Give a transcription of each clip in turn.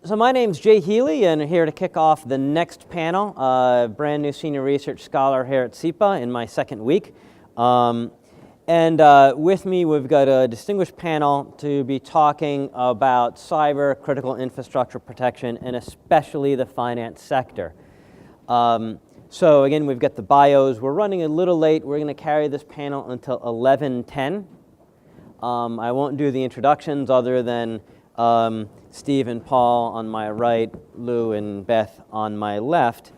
So my name's Jay Healey, and I'm here to kick off the next panel. Brand new senior research scholar here at SIPA in my second week. With me, we've got a distinguished panel to be talking about cyber critical infrastructure protection, and especially the finance sector. So again, we've got the bios. We're running a little late. We're going to carry this panel until 11:10. I won't do the introductions other than Steve and Paul on my right, Lou and Beth on my left.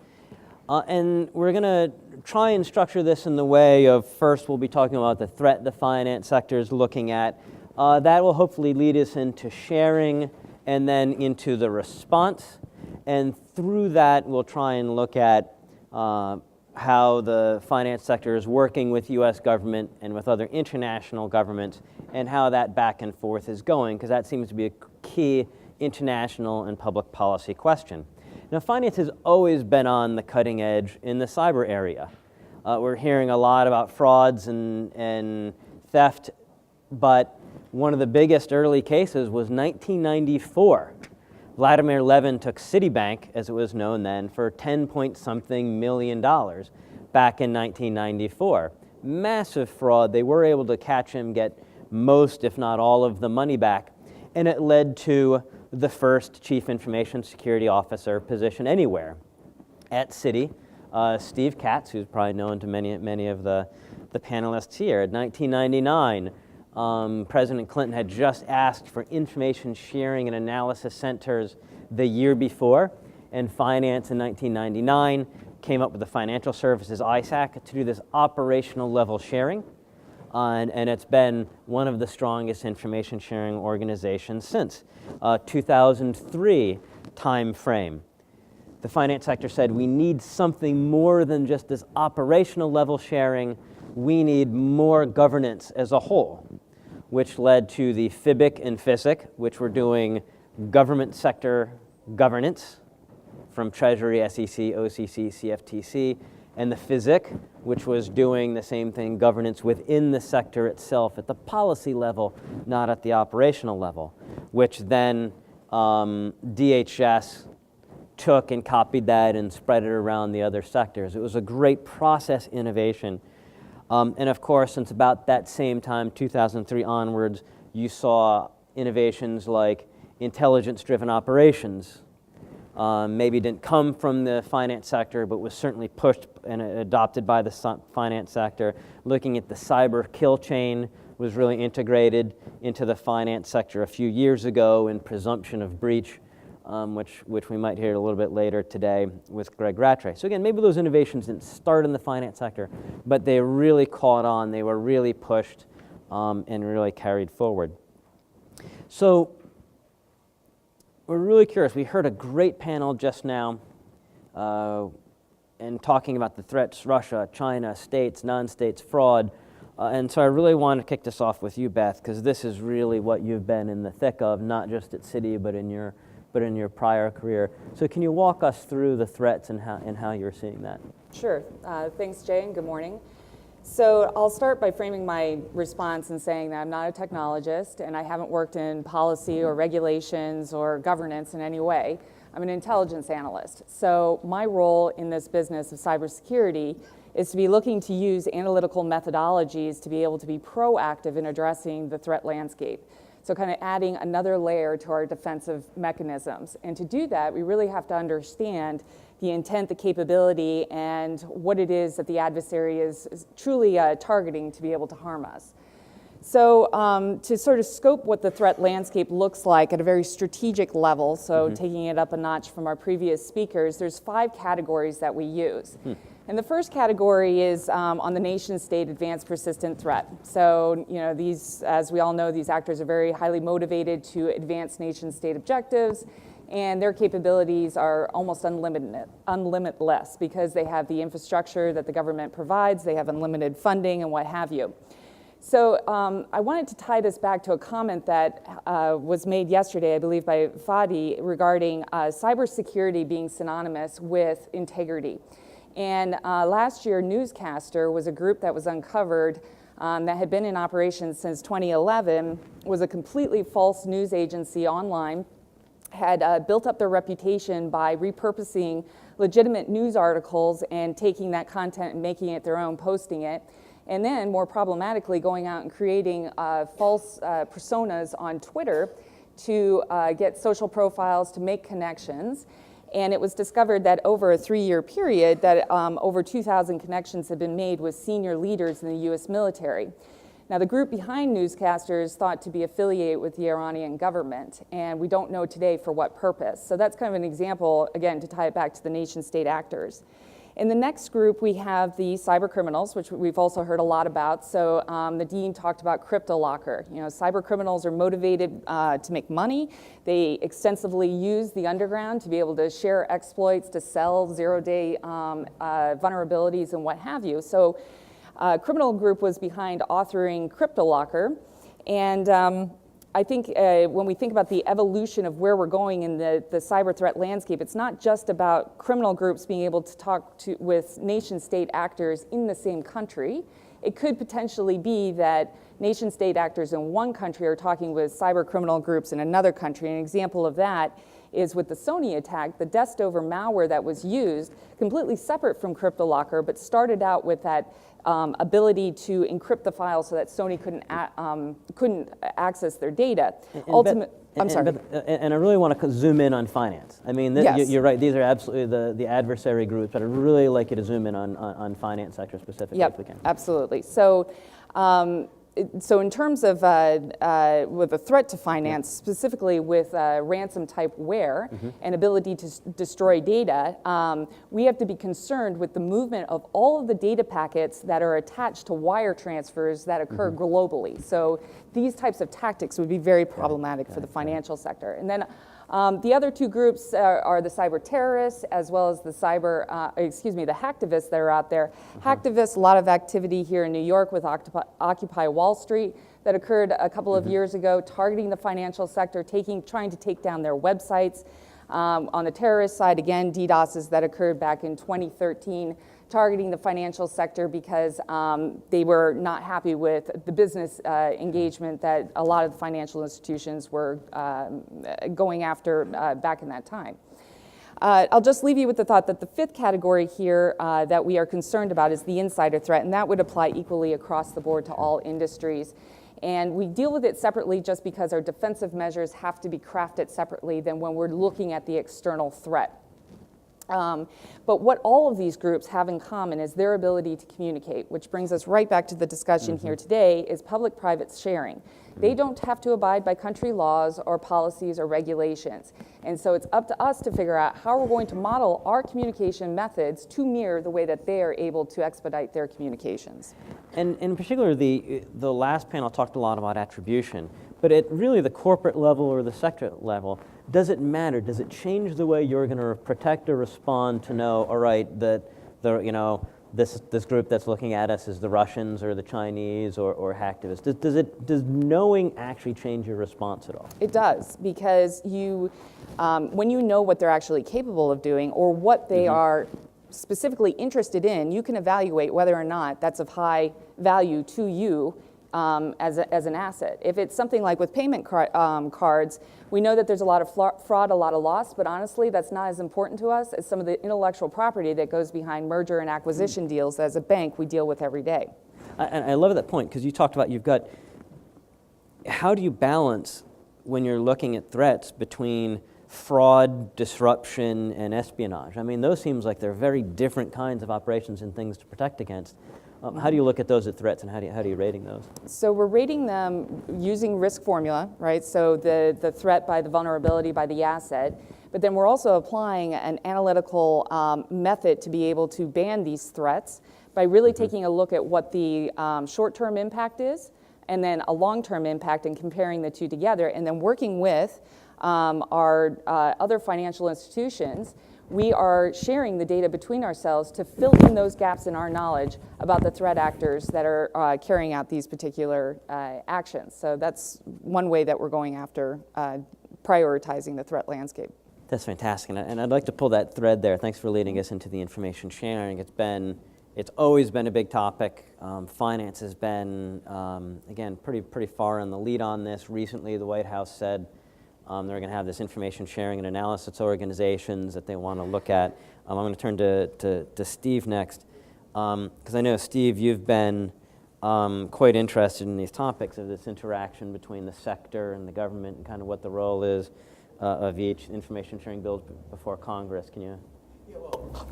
And we're going to try and structure this in the way of, first we'll be talking about the threat the finance sector is looking at. That will hopefully lead us into sharing and then into the response. And through that, we'll try and look at how the finance sector is working with U.S. government and with other international governments, and how that back and forth is going, because that seems to be a key international and public policy question. Now, finance has always been on the cutting edge in the cyber area. We're hearing a lot about frauds and theft, but one of the biggest early cases was 1994. Vladimir Levin took Citibank, as it was known then, for $10-point-something million back in 1994. Massive fraud. They were able to catch him, get most, if not all, of the money back, and it led to the first Chief Information Security Officer position anywhere at Citi. Steve Katz, who's probably known to many of the panelists here. In 1999, President Clinton had just asked for information sharing and analysis centers the year before, and finance in 1999 came up with the Financial Services ISAC to do this operational level sharing. And it's been one of the strongest information sharing organizations since 2003 time frame. The finance sector said we need something more than just this operational level sharing. We need more governance as a whole, which led to the FIBIC and FISIC, which were doing government sector governance from Treasury, SEC, OCC, CFTC, and the FISIC, which was doing the same thing, governance within the sector itself at the policy level, not at the operational level, which then DHS took and copied that and spread it around the other sectors. It was a great process innovation. And of course, since about that same time, 2003 onwards, you saw innovations like intelligence-driven operations. Maybe didn't come from the finance sector, but was certainly pushed and adopted by the finance sector. Looking at the cyber kill chain was really integrated into the finance sector a few years ago in presumption of breach, which we might hear a little bit later today with Greg Rattray. So again, maybe those innovations didn't start in the finance sector, but they really caught on, they were really pushed and really carried forward. So we're really curious. We heard a great panel just now and talking about the threats, Russia, China, states, non-states, fraud. And so I really want to kick this off with you, Beth, because this is really what you've been in the thick of, not just at Citi, but in your prior career. So can you walk us through the threats and how you're seeing that? Sure. Thanks, Jay, and good morning. So I'll start by framing my response and saying that I'm not a technologist, and I haven't worked in policy or regulations or governance in any way. I'm an intelligence analyst. So my role in this business of cybersecurity is to be looking to use analytical methodologies to be able to be proactive in addressing the threat landscape. So kind of adding another layer to our defensive mechanisms. And to do that, we really have to understand the intent, the capability, and what it is that the adversary is truly targeting to be able to harm us. So to sort of scope what the threat landscape looks like at a very strategic level, so taking it up a notch from our previous speakers, there's 5 categories that we use. And the first category is on the nation state advanced persistent threat. So, you know, these, as we all know, these actors are very highly motivated to advance nation state objectives, and their capabilities are almost unlimitless because they have the infrastructure that the government provides, they have unlimited funding and what have you. So I wanted to tie this back to a comment that was made yesterday, I believe by Fadi, regarding cybersecurity being synonymous with integrity. And last year, Newscaster was a group that was uncovered that had been in operation since 2011, was a completely false news agency online, had built up their reputation by repurposing legitimate news articles and taking that content and making it their own, posting it. And then, more problematically, going out and creating false personas on Twitter to get social profiles, to make connections. And it was discovered that over a 3-year period that over 2,000 connections had been made with senior leaders in the US military. Now, the group behind newscasters thought to be affiliated with the Iranian government, and we don't know today for what purpose. So that's kind of an example, again, to tie it back to the nation-state actors. In the next group, we have the cyber criminals, which we've also heard a lot about. So the dean talked about crypto locker. You know, cyber criminals are motivated to make money. They extensively use the underground to be able to share exploits, to sell zero-day vulnerabilities and what have you. So criminal group was behind authoring crypto locker. And I think when we think about the evolution of where we're going in the cyber threat landscape, it's not just about criminal groups being able to talk with nation-state actors in the same country. It could potentially be that nation-state actors in one country are talking with cyber criminal groups in another country. An example of that is with the Sony attack, the Destover malware that was used, completely separate from CryptoLocker, but started out with that ability to encrypt the file so that Sony couldn't access their data. I'm sorry. And I really want to zoom in on finance. I mean, yes. You're right. These are absolutely the adversary groups, but I'd really like you to zoom in on finance sector specifically, if we can. Absolutely. So in terms of with a threat to finance, specifically with ransom type ware and ability to destroy data, we have to be concerned with the movement of all of the data packets that are attached to wire transfers that occur globally. So these types of tactics would be very problematic for the financial sector. And then the other two groups are the cyber terrorists as well as the the hacktivists that are out there. Hacktivists, a lot of activity here in New York with Occupy Wall Street that occurred a couple of years ago, targeting the financial sector, trying to take down their websites. On the terrorist side, again, DDoSes that occurred back in 2013, targeting the financial sector because they were not happy with the business engagement that a lot of the financial institutions were going after back in that time. I'll just leave you with the thought that the fifth category here that we are concerned about is the insider threat, and that would apply equally across the board to all industries. And we deal with it separately just because our defensive measures have to be crafted separately than when we're looking at the external threat. But what all of these groups have in common is their ability to communicate, which brings us right back to the discussion here today, is public-private sharing. They don't have to abide by country laws or policies or regulations. And so it's up to us to figure out how we're going to model our communication methods to mirror the way that they are able to expedite their communications. And in particular, the last panel talked a lot about attribution, but at really the corporate level or the sector level, does it matter? Does it change the way you're going to protect or respond to know, all right, that this group that's looking at us is the Russians or the Chinese or hacktivists? Does knowing actually change your response at all? It does, because when you know what they're actually capable of doing or what they are specifically interested in, you can evaluate whether or not that's of high value to you as an asset. If it's something like with payment cards, we know that there's a lot of fraud, a lot of loss, but honestly, that's not as important to us as some of the intellectual property that goes behind merger and acquisition deals as a bank we deal with every day. And I love that point, because you talked about how do you balance when you're looking at threats between fraud, disruption, and espionage? I mean, those seems like they're very different kinds of operations and things to protect against. How do you look at those as threats, and how do you rating those? So we're rating them using risk formula, right? So the threat by the vulnerability by the asset, but then we're also applying an analytical method to be able to ban these threats by really taking a look at what the short-term impact is, and then a long-term impact, and comparing the two together, and then working with our other financial institutions. We are sharing the data between ourselves to fill in those gaps in our knowledge about the threat actors that are carrying out these particular actions. So that's one way that we're going after prioritizing the threat landscape. That's fantastic, and I'd like to pull that thread there. Thanks for leading us into the information sharing. It's always been a big topic. Finance has been, again, pretty far in the lead on this. Recently, the White House said They're going to have this information sharing and analysis organizations that they want to look at. I'm going to turn to Steve next, because I know, Steve, you've been quite interested in these topics of this interaction between the sector and the government and kind of what the role is of each information sharing bills before Congress. Can you? Yeah, well,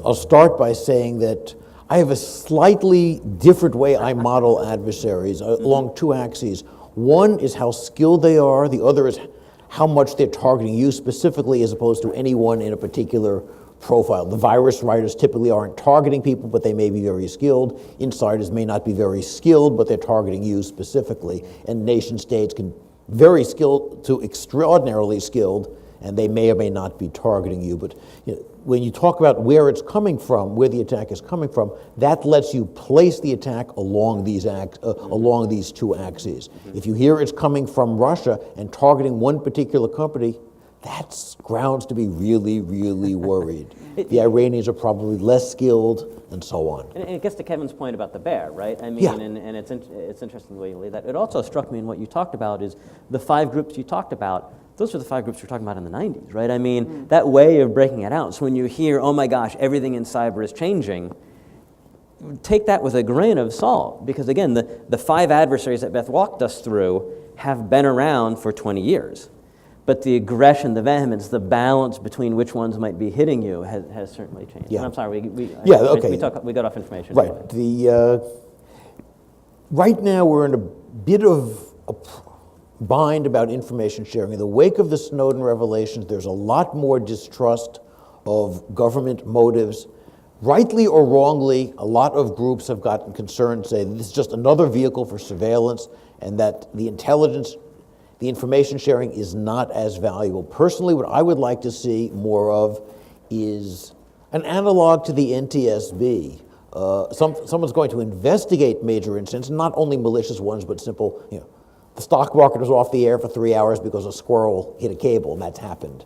I'll start by saying that I have a slightly different way I model adversaries along two axes. One is how skilled they are, the other is how much they're targeting you specifically as opposed to anyone in a particular profile. The virus writers typically aren't targeting people, but they may be very skilled. Insiders may not be very skilled, but they're targeting you specifically. And nation states can very skilled to extraordinarily skilled, and they may or may not be targeting you. But when you talk about where it's coming from, where the attack is coming from, that lets you place the attack along these two axes. If you hear it's coming from Russia and targeting one particular company, that's grounds to be really, really worried. The Iranians are probably less skilled, and so on. And it gets to Kevin's point about the bear, right? I mean, yeah. and it's interesting the way you lay that. It also struck me in what you talked about is the 5 groups you talked about. Those are the 5 groups we were talking about in the 90s, right? I mean, that way of breaking it out. So when you hear, oh my gosh, everything in cyber is changing, take that with a grain of salt. Because again, the 5 adversaries that Beth walked us through have been around for 20 years. But the aggression, the vehemence, the balance between which ones might be hitting you has certainly changed. Yeah. And I'm sorry, we got off information. Right. Right now we're in a bit of a bind about information sharing. In the wake of the Snowden revelations, there's a lot more distrust of government motives. Rightly or wrongly, a lot of groups have gotten concerned, say this is just another vehicle for surveillance, and that the information sharing is not as valuable. Personally, what I would like to see more of is an analog to the NTSB. Someone's going to investigate major incidents, not only malicious ones, but simple, the stock market was off the air for 3 hours because a squirrel hit a cable, and that's happened.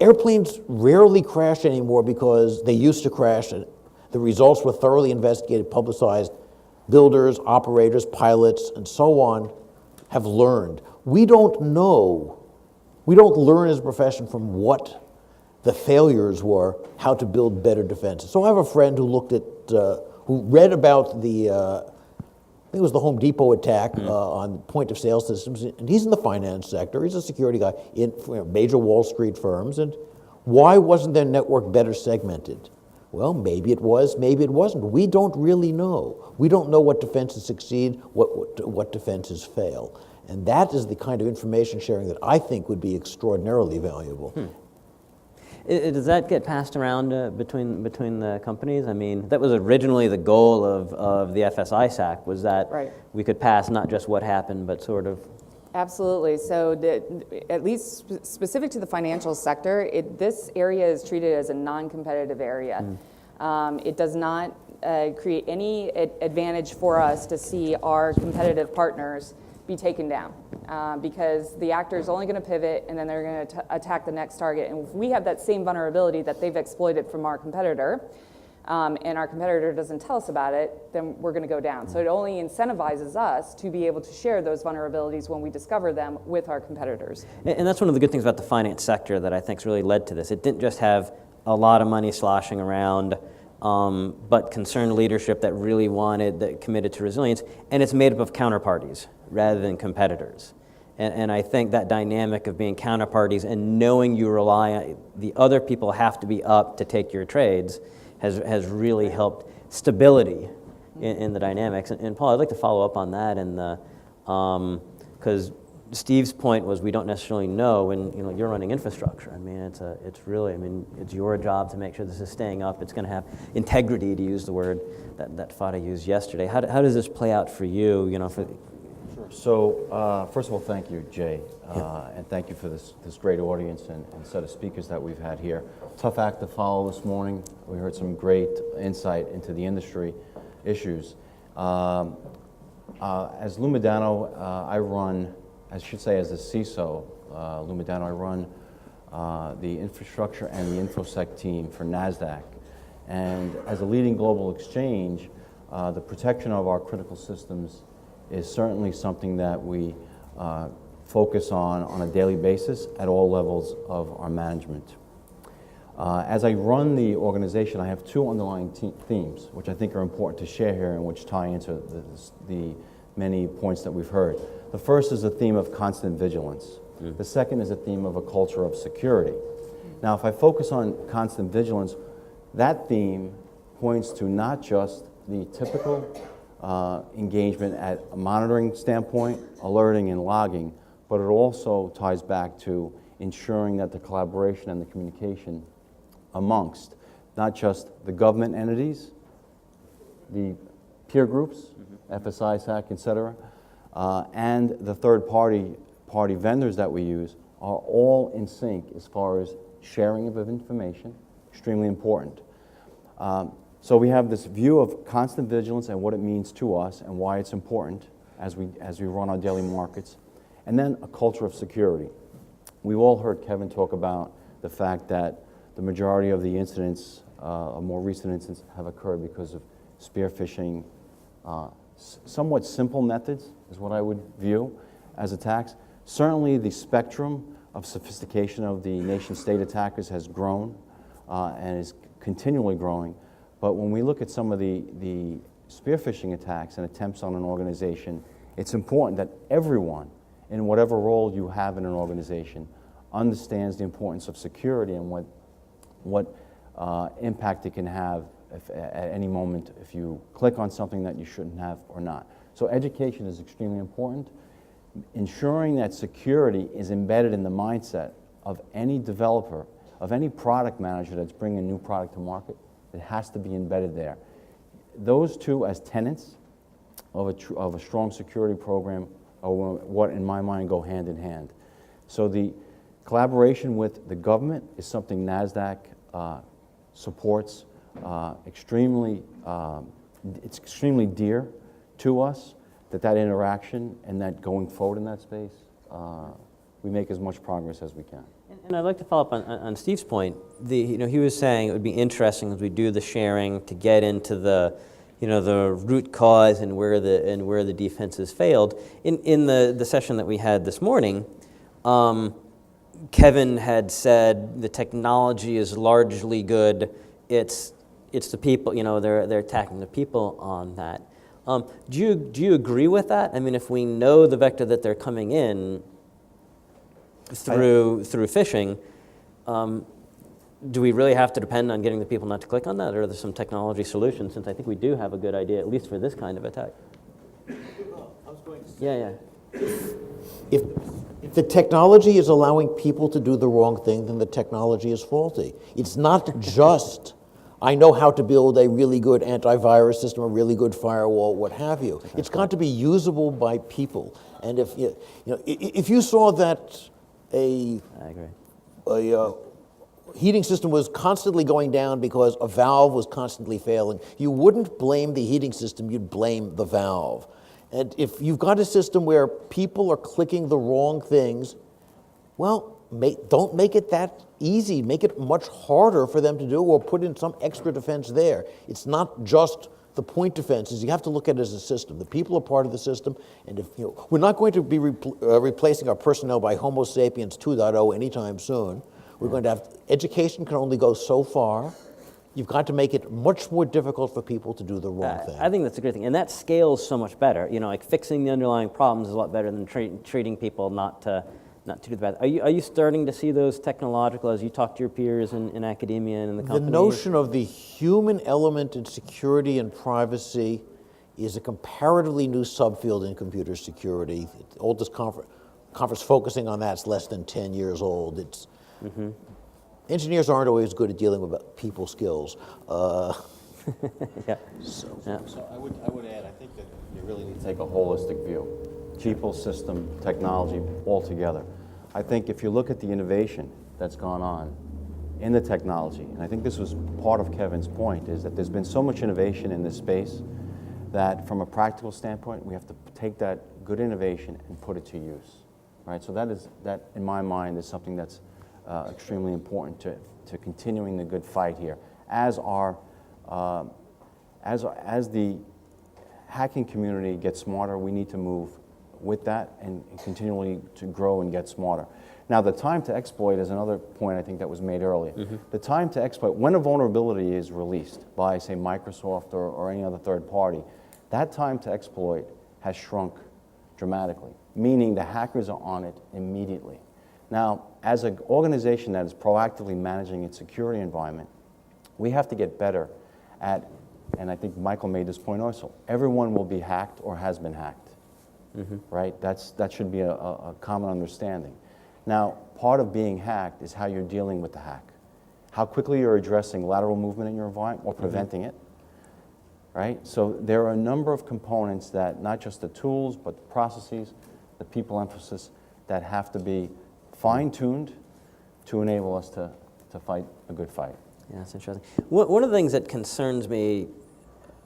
Airplanes rarely crash anymore because they used to crash. And the results were thoroughly investigated, publicized. Builders, operators, pilots, and so on have learned. We don't learn as a profession from what the failures were, how to build better defenses. So I have a friend who read about I think it was the Home Depot attack on point of sale systems, and he's in the finance sector. He's a security guy in major Wall Street firms, and why wasn't their network better segmented? Well, maybe it was, maybe it wasn't. We don't really know. We don't know what defenses succeed, what defenses fail. And that is the kind of information sharing that I think would be extraordinarily valuable. Does that get passed around between the companies? I mean, that was originally the goal of the FSISAC, was that we could pass not just what happened, but sort of... Absolutely. So at least specific to the financial sector, this area is treated as a non-competitive area. It does not create any advantage for us to see our competitive partners be taken down because the actor is only going to pivot and then they're going to attack the next target. And if we have that same vulnerability that they've exploited from our competitor, and our competitor doesn't tell us about it, then we're going to go down. So it only incentivizes us to be able to share those vulnerabilities when we discover them with our competitors. And that's one of the good things about the finance sector that I think's really led to this. It didn't just have a lot of money sloshing around, but concerned leadership that really that committed to resilience, and it's made up of counterparties rather than competitors. And I think that dynamic of being counterparties and knowing you rely on the other people have to be up to take your trades has really helped stability in the dynamics. And Paul, I'd like to follow up on that, and because Steve's point was we don't necessarily know when you're running infrastructure. I mean, it's your job to make sure this is staying up. It's going to have integrity, to use the word that Fada used yesterday. How does this play out for you? Sure. So first of all, thank you, Jay, and thank you for this great audience and set of speakers that we've had here. Tough act to follow this morning. We heard some great insight into the industry issues. As Lou Modano, I run, I should say as the CISO, Lou Modano, I run the infrastructure and the InfoSec team for NASDAQ. And as a leading global exchange, the protection of our critical systems is certainly something that we focus on a daily basis at all levels of our management. As I run the organization, I have two underlying themes, which I think are important to share here and which tie into the many points that we've heard. The first is the theme of constant vigilance. The second is a theme of a culture of security. Now, if I focus on constant vigilance, that theme points to not just the typical engagement at a monitoring standpoint, alerting and logging, but it also ties back to ensuring that the collaboration and the communication amongst not just the government entities, the peer groups, FSI, SAC, et cetera, and the third-party vendors that we use are all in sync as far as sharing of information, extremely important. So we have this view of constant vigilance and what it means to us and why it's important as we run our daily markets, and then a culture of security. We've all heard Kevin talk about the fact that the majority of the incidents, more recent incidents, have occurred because of spear phishing, somewhat simple methods is what I would view as attacks. Certainly the spectrum of sophistication of the nation-state attackers has grown and is continually growing. But when we look at some of the spear phishing attacks and attempts on an organization, it's important that everyone, in whatever role you have in an organization, understands the importance of security and what impact it can have at any moment if you click on something that you shouldn't have or not. So education is extremely important. Ensuring that security is embedded in the mindset of any developer, of any product manager that's bringing a new product to market, it has to be embedded there. Those two as tenets of a strong security program are what, in my mind, go hand in hand. So the collaboration with the government is something NASDAQ supports extremely. It's extremely dear to us that interaction and that going forward in that space, we make as much progress as we can. And I'd like to follow up on Steve's point. He was saying it would be interesting as we do the sharing to get into the root cause and where the defenses failed. In the session that we had this morning, Kevin had said the technology is largely good. It's the people. They're attacking the people on that. Do you agree with that? I mean, if we know the vector that they're coming in through phishing, do we really have to depend on getting the people not to click on that, or are there some technology solutions? Since I think we do have a good idea, at least for this kind of attack. I was going to say, Yeah. if the technology is allowing people to do the wrong thing, then the technology is faulty. It's not just, I know how to build a really good antivirus system, a really good firewall, what have you. It's got to be usable by people. And if you saw that I agree. a heating system was constantly going down because a valve was constantly failing, you wouldn't blame the heating system, you'd blame the valve. And if you've got a system where people are clicking the wrong things, well, don't make it that easy. Make it much harder for them to do, or put in some extra defense there. It's not just the point defenses. You have to look at it as a system. The people are part of the system, and we're not going to be replacing our personnel by Homo sapiens 2.0 anytime soon. We're going to have, education can only go so far. You've got to make it much more difficult for people to do the wrong thing. I think that's a great thing, and that scales so much better. Like fixing the underlying problems is a lot better than treating people not to do the bad. Are you starting to see those technological, as you talk to your peers in academia and in the company? The notion of the human element in security and privacy is a comparatively new subfield in computer security. The oldest conference focusing on that is less than 10 years old. It's engineers aren't always good at dealing with people skills. Yeah. So I would add, I think that you really need to take a holistic view. People, system, technology, all together. I think if you look at the innovation that's gone on in the technology, and I think this was part of Kevin's point, is that there's been so much innovation in this space that from a practical standpoint, we have to take that good innovation and put it to use, right? So that in my mind is something that's extremely important to continuing the good fight here. As the hacking community gets smarter, we need to move with that and continually to grow and get smarter. Now, the time to exploit is another point I think that was made earlier. The time to exploit, when a vulnerability is released by, say, Microsoft or any other third party, that time to exploit has shrunk dramatically, meaning the hackers are on it immediately. Now, as an organization that is proactively managing its security environment, we have to get better at, and I think Michael made this point also, everyone will be hacked or has been hacked, right? That should be a common understanding. Now, part of being hacked is how you're dealing with the hack. How quickly you're addressing lateral movement in your environment or preventing it, right? So there are a number of components that, not just the tools, but the processes, the people emphasis, that have to be fine-tuned to enable us to fight a good fight. Yeah, that's interesting. One of the things that concerns me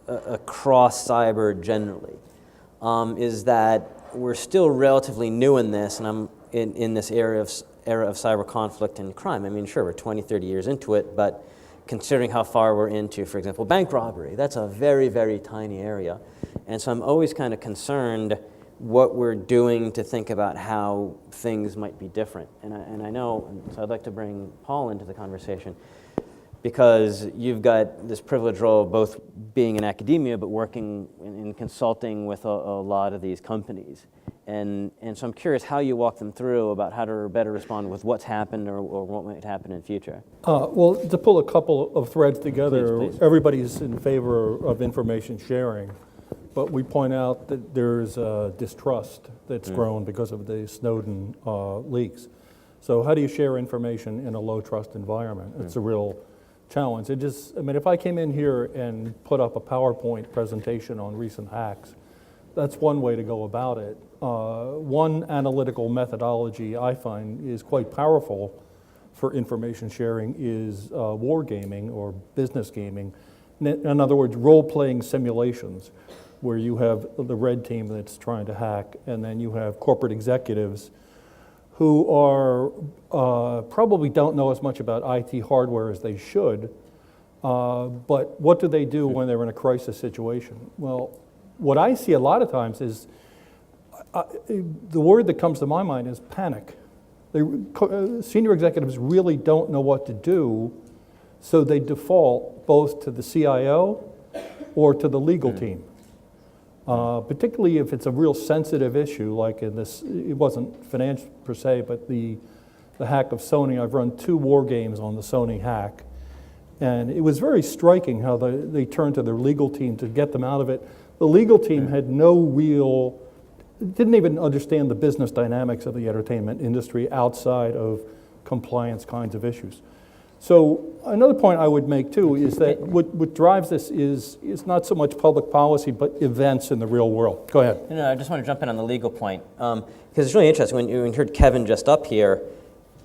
across cyber generally is that we're still relatively new in this, and I'm in this era of cyber conflict and crime. I mean, sure, we're 20, 30 years into it, but considering how far we're into, for example, bank robbery, that's a very, very tiny area. And so I'm always kind of concerned what we're doing to think about how things might be different. And I know, so I'd like to bring Paul into the conversation, because you've got this privileged role of both being in academia but working in consulting with a lot of these companies. And so I'm curious how you walk them through about how to better respond with what's happened or what might happen in the future. Well, to pull a couple of threads together, Please. Everybody's in favor of information sharing, but we point out that there's distrust that's grown because of the Snowden leaks. So how do you share information in a low trust environment? It's a real challenge. It just, I mean, if I came in here and put up a PowerPoint presentation on recent hacks, that's one way to go about it. One analytical methodology I find is quite powerful for information sharing is wargaming or business gaming. In other words, role-playing simulations where you have the red team that's trying to hack, and then you have corporate executives who are probably don't know as much about IT hardware as they should, but what do they do when they're in a crisis situation? Well, what I see a lot of times is, the word that comes to my mind is panic. Senior executives really don't know what to do, so they default both to the CIO or to the legal team. Particularly if it's a real sensitive issue, like in this, it wasn't finance per se, but the hack of Sony. I've run 2 war games on the Sony hack, and it was very striking how they turned to their legal team to get them out of it. The legal team had no real, didn't even understand the business dynamics of the entertainment industry outside of compliance kinds of issues. So another point I would make too is that what drives this is not so much public policy, but events in the real world. Go ahead. No, I just want to jump in on the legal point, because it's really interesting. When you heard Kevin just up here,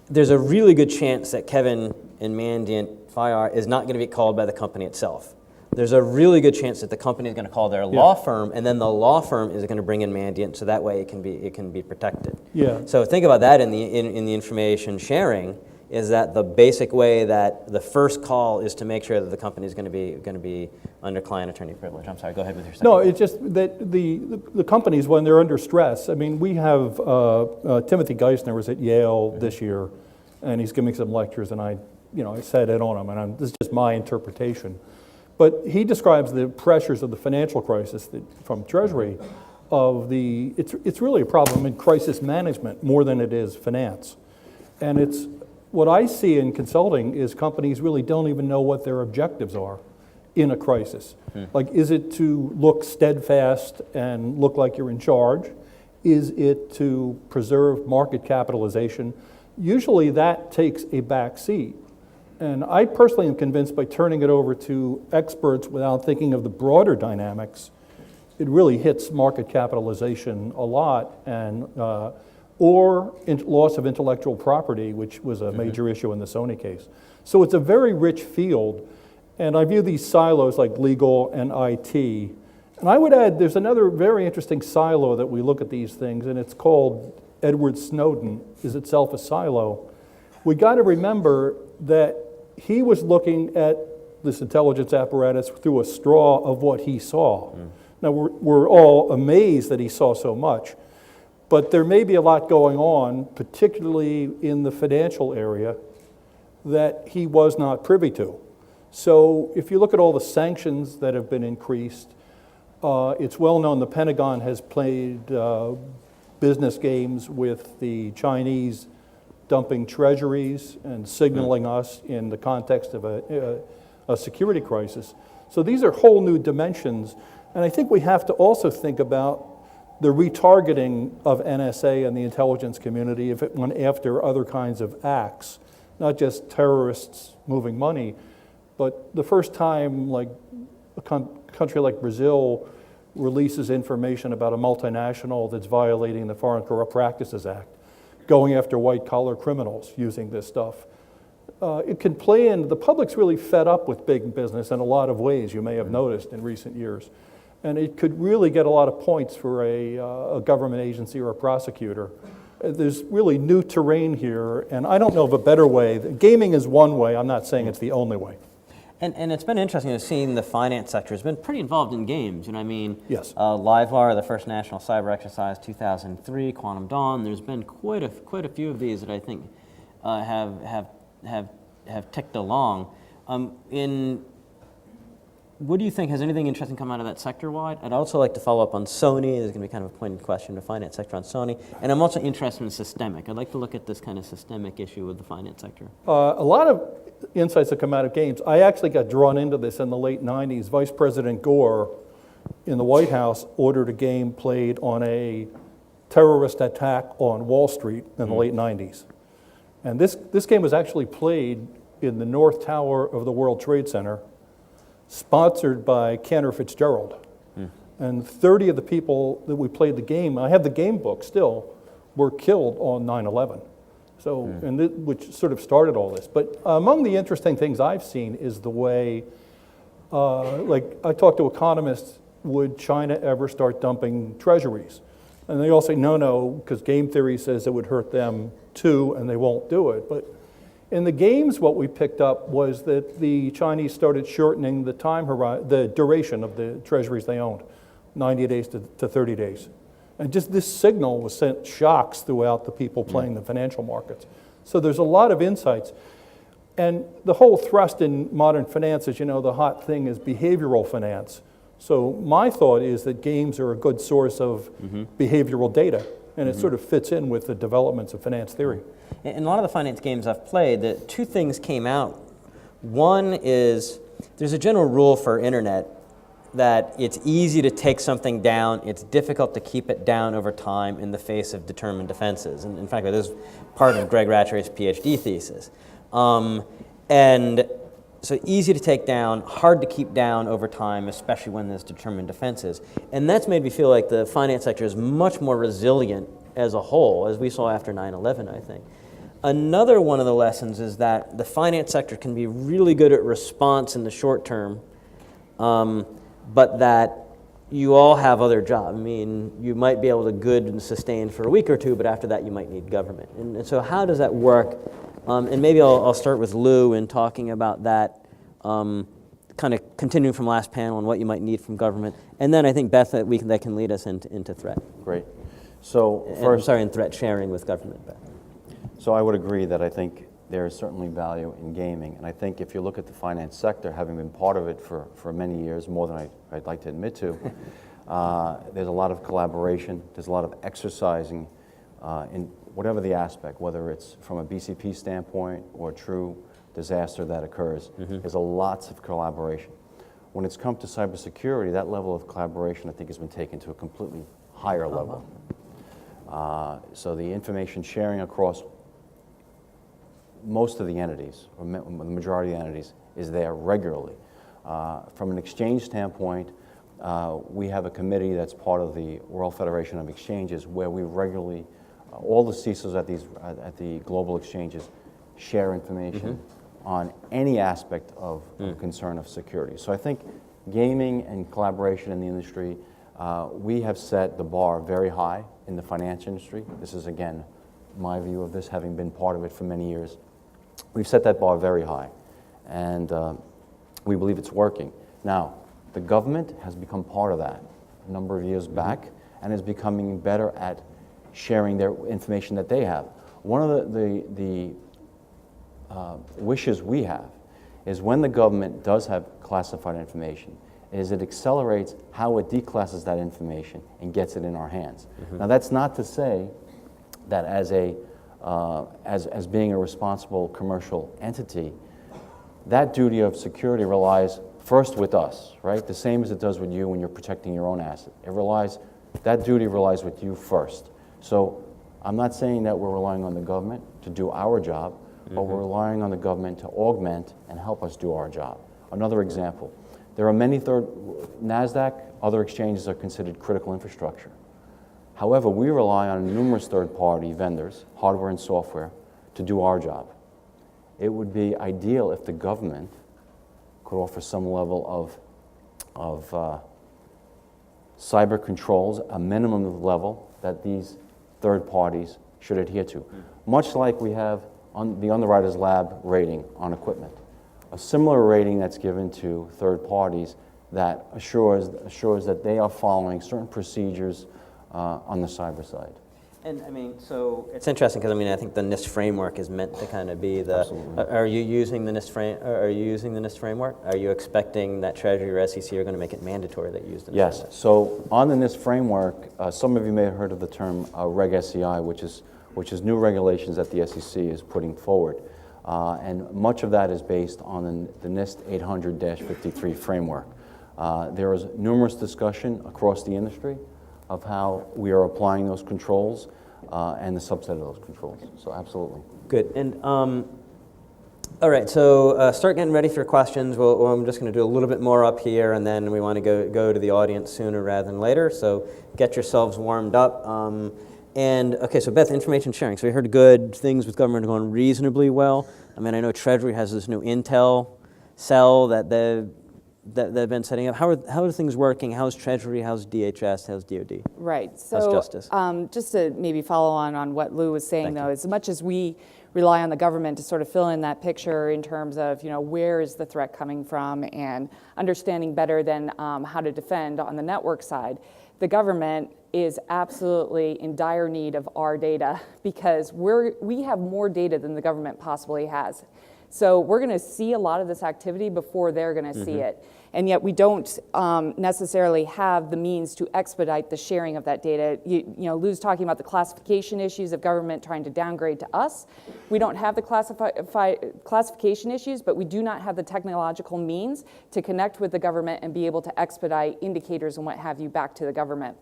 there's a really good chance that Kevin and Mandiant FIRE is not going to be called by the company itself. There's a really good chance that the company is going to call their law firm, and then the law firm is going to bring in Mandiant, so that way it can be protected. Yeah. So think about that in the information sharing. Is that the basic way that the first call is to make sure that the company is going to be under client attorney privilege? I'm sorry, go ahead with your second. No, it's just that the companies, when they're under stress, I mean, we have Timothy Geithner was at Yale this year, and he's giving some lectures, and I sat in on him, and this is just my interpretation. But he describes the pressures of the financial crisis from Treasury it's really a problem in crisis management more than it is finance. And it's what I see in consulting is companies really don't even know what their objectives are in a crisis. Like, is it to look steadfast and look like you're in charge? Is it to preserve market capitalization? Usually that takes a back seat. And I personally am convinced by turning it over to experts without thinking of the broader dynamics, it really hits market capitalization a lot, and or loss of intellectual property, which was a major issue in the Sony case. So it's a very rich field, and I view these silos like legal and IT. And I would add, there's another very interesting silo that we look at these things, and it's called Edward Snowden, is itself a silo. We got to remember that he was looking at this intelligence apparatus through a straw of what he saw. Now, we're all amazed that he saw so much, But there may be a lot going on, particularly in the financial area, that he was not privy to. So if you look at all the sanctions that have been increased, it's well known the Pentagon has played business games with the Chinese dumping treasuries and signaling us in the context of a security crisis. So these are whole new dimensions. And I think we have to also think about the retargeting of NSA and the intelligence community if it went after other kinds of acts, not just terrorists moving money, but the first time like a country like Brazil releases information about a multinational that's violating the Foreign Corrupt Practices Act, going after white-collar criminals using this stuff. It can play in, the public's really fed up with big business in a lot of ways, you may have noticed in recent years. And it could really get a lot of points for a government agency or a prosecutor. There's really new terrain here, and I don't know of a better way. Gaming is one way, I'm not saying it's the only way. And it's been interesting to see the finance sector has been pretty involved in games. You know, I mean, Yes. LiveWire, the first national cyber exercise, 2003, Quantum Dawn. There's been quite a few of these that I think have ticked along. What do you think? Has anything interesting come out of that sector-wide? I'd also like to follow up on Sony. There's going to be kind of a pointed question to finance sector on Sony. And I'm also interested in systemic. I'd like to look at this kind of systemic issue with the finance sector. A lot of insights that come out of games. I actually got drawn into this in the late 90s. Vice President Gore in the White House ordered a game played on a terrorist attack on Wall Street in the late 90s. And this game was actually played in the North Tower of the World Trade Center, sponsored by Cantor Fitzgerald. And 30 of the people that we played the game, I have the game book still, were killed on 9/11. So, which sort of started all this. But among the interesting things I've seen is the way, like I talked to economists, would China ever start dumping treasuries? And they all say, no, because game theory says it would hurt them too, and they won't do it. But in the games, what we picked up was that the Chinese started shortening the the duration of the treasuries they owned, 90 days to 30 days. And just this signal was sent shocks throughout the people playing the financial markets. So there's a lot of insights. And the whole thrust in modern finance is, the hot thing is behavioral finance. So my thought is that games are a good source of behavioral data, and it sort of fits in with the developments of finance theory. In a lot of the finance games I've played, the two things came out. One is there's a general rule for internet that it's easy to take something down, it's difficult to keep it down over time in the face of determined defenses. And in fact, this is part of Greg Rattray's PhD thesis. And so easy to take down, hard to keep down over time, especially when there's determined defenses. And that's made me feel like the finance sector is much more resilient as a whole, as we saw after 9/11, I think. Another one of the lessons is that the finance sector can be really good at response in the short term, but that you all have other jobs. I mean, you might be able to good and sustain for a week or two, but after that you might need government. And so how does that work? And maybe I'll start with Lou in talking about that, kind of continuing from last panel and what you might need from government. And then I think, Beth, that can lead us into threat. Great. So in threat sharing with government, Beth. So I would agree that I think there is certainly value in gaming. And I think if you look at the finance sector, having been part of it for many years, more than I'd like to admit to, there's a lot of collaboration, there's a lot of exercising in whatever the aspect, whether it's from a BCP standpoint or a true disaster that occurs, there's lots of collaboration. When it's come to cybersecurity, that level of collaboration I think has been taken to a completely higher level. So the information sharing across most of the entities, or the majority of the entities, is there regularly. From an exchange standpoint, we have a committee that's part of the World Federation of Exchanges where we regularly, all the CISOs at the global exchanges share information on any aspect of concern of security. So I think gaming and collaboration in the industry, we have set the bar very high in the finance industry. This is, again, my view of this, having been part of it for many years. We've set that bar very high, and we believe it's working. Now, the government has become part of that a number of years back and is becoming better at sharing their information that they have. One of the wishes we have is when the government does have classified information, is it accelerates how it declasses that information and gets it in our hands. Now that's not to say that as being a responsible commercial entity, that duty of security relies first with us, right? The same as it does with you when you're protecting your own asset. That duty relies with you first. So I'm not saying that we're relying on the government to do our job, but we're relying on the government to augment and help us do our job. Another example, there are many NASDAQ, other exchanges are considered critical infrastructure. However, we rely on numerous third-party vendors, hardware and software, to do our job. It would be ideal if the government could offer some level of cyber controls, a minimum level that these third parties should adhere to. Much like we have on the Underwriters Lab rating on equipment. A similar rating that's given to third parties that assures that they are following certain procedures on the cyber side. And I mean, so it's interesting because I mean, I think the NIST framework is meant to kind of be the. Absolutely. Are you using the NIST framework? Are you expecting that Treasury or SEC are going to make it mandatory that you use the NIST Yes. framework? So on the NIST framework, some of you may have heard of the term Reg SCI, which is new regulations that the SEC is putting forward, and much of that is based on the NIST 800-53 framework. There is numerous discussion across the industry of how we are applying those controls and the subset of those controls. So absolutely. Good. And all right, so start getting ready for questions. I'm just going to do a little bit more up here, and then we want to go to the audience sooner rather than later. So get yourselves warmed up. And okay, so Beth, information sharing. So we heard good things with government going reasonably well. I mean, I know Treasury has this new Intel cell that they've been setting up. How are things working? How's Treasury? How's DHS? How's DOD? Right. So How's Justice? Just to maybe follow on what Lou was saying, though, as much as we rely on the government to sort of fill in that picture in terms of, where is the threat coming from and understanding better than how to defend on the network side, the government is absolutely in dire need of our data because we have more data than the government possibly has. So we're going to see a lot of this activity before they're going to see it. And yet we don't necessarily have the means to expedite the sharing of that data. Lou's talking about the classification issues of government trying to downgrade to us. We don't have the classification issues, but we do not have the technological means to connect with the government and be able to expedite indicators and what have you back to the government.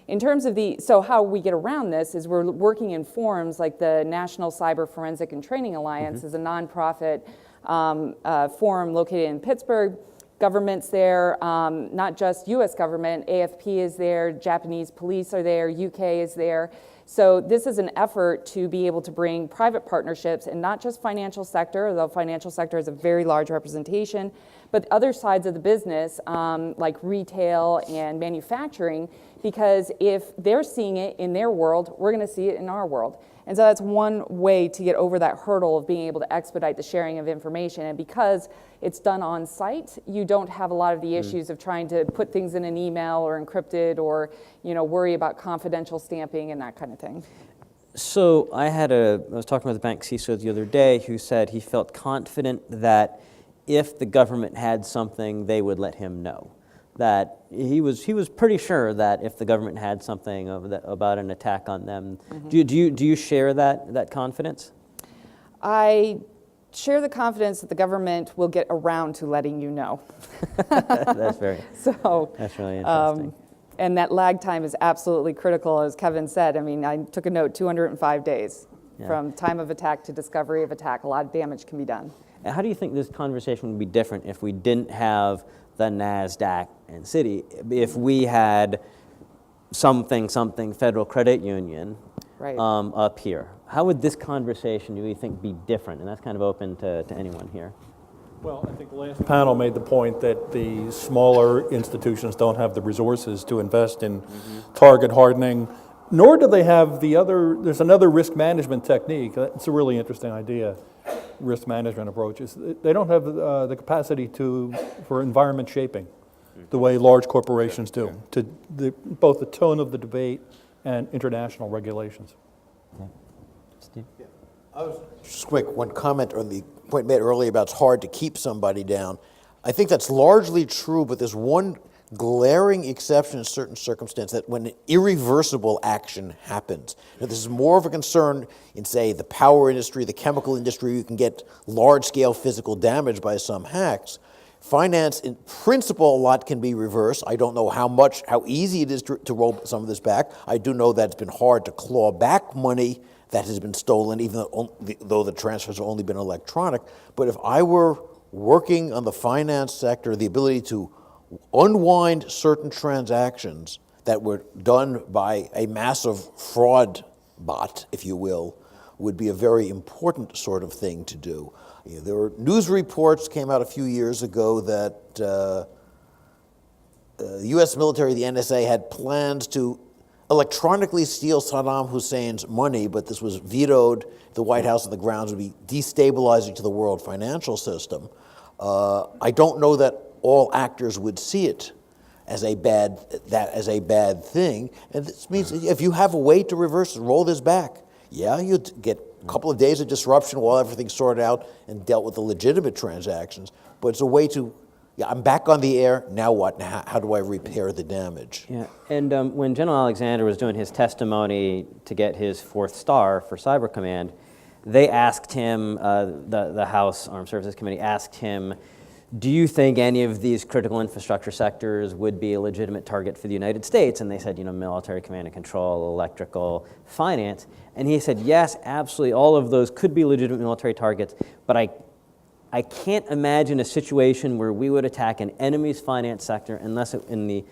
In terms of so how we get around this is we're working in forums like the National Cyber Forensic and Training Alliance is a nonprofit forum located in Pittsburgh. Governments there, not just US government, AFP is there, Japanese police are there, UK is there. So this is an effort to be able to bring private partnerships and not just financial sector, although financial sector is a very large representation, but other sides of the business like retail and manufacturing, because if they're seeing it in their world, we're going to see it in our world. And so that's one way to get over that hurdle of being able to expedite the sharing of information. And because it's done on site, you don't have a lot of the issues of trying to put things in an email or encrypted or worry about confidential stamping and that kind of thing. So I was talking with the bank CISO the other day who said he felt confident that if the government had something, they would let him know. That he was pretty sure that if the government had something about an attack on them, do you share that confidence? I share the confidence that the government will get around to letting you know. That's really interesting. And that lag time is absolutely critical, as Kevin said. I mean, I took a note: 205 days from time of attack to discovery of attack. A lot of damage can be done. And how do you think this conversation would be different if we didn't have the NASDAQ and Citi? If we had something Federal Credit Union up here, how would this conversation, do you think, be different? And that's kind of open to anyone here. Well, I think the last panel made the point that the smaller institutions don't have the resources to invest in target hardening, nor do they have there's another risk management technique. It's a really interesting idea, risk management approaches. They don't have the capacity for environment shaping the way large corporations do, both the tone of the debate and international regulations. Steve? Just quick, one comment on the point made earlier about it's hard to keep somebody down. I think that's largely true, but there's one glaring exception in certain circumstances, that when an irreversible action happens. Now, this is more of a concern in, say, the power industry, the chemical industry. You can get large-scale physical damage by some hacks. Finance, in principle, a lot can be reversed. I don't know how easy it is to roll some of this back. I do know that it's been hard to claw back money that has been stolen, even though the transfers have only been electronic. But if I were working on the finance sector, the ability to unwind certain transactions that were done by a massive fraud bot, if you will, would be a very important sort of thing to do. You know, there were news reports came out a few years ago that the U.S. military, the NSA, had plans to electronically steal Saddam Hussein's money, but this was vetoed. The White House and the grounds would be destabilizing to the world financial system. I don't know that all actors would see it as a bad thing, and this means if you have a way to reverse it, roll this back. Yeah, you'd get a couple of days of disruption while everything's sorted out and dealt with the legitimate transactions, but it's a way to, yeah, I'm back on the air, now what? Now, how do I repair the damage? Yeah, and when General Alexander was doing his testimony to get his 4th star for Cyber Command, they asked him, the House Armed Services Committee asked him, do you think any of these critical infrastructure sectors would be a legitimate target for the United States? And they said, military command and control, electrical, finance. And he said, yes, absolutely, all of those could be legitimate military targets, but I can't imagine a situation where we would attack an enemy's finance sector unless in the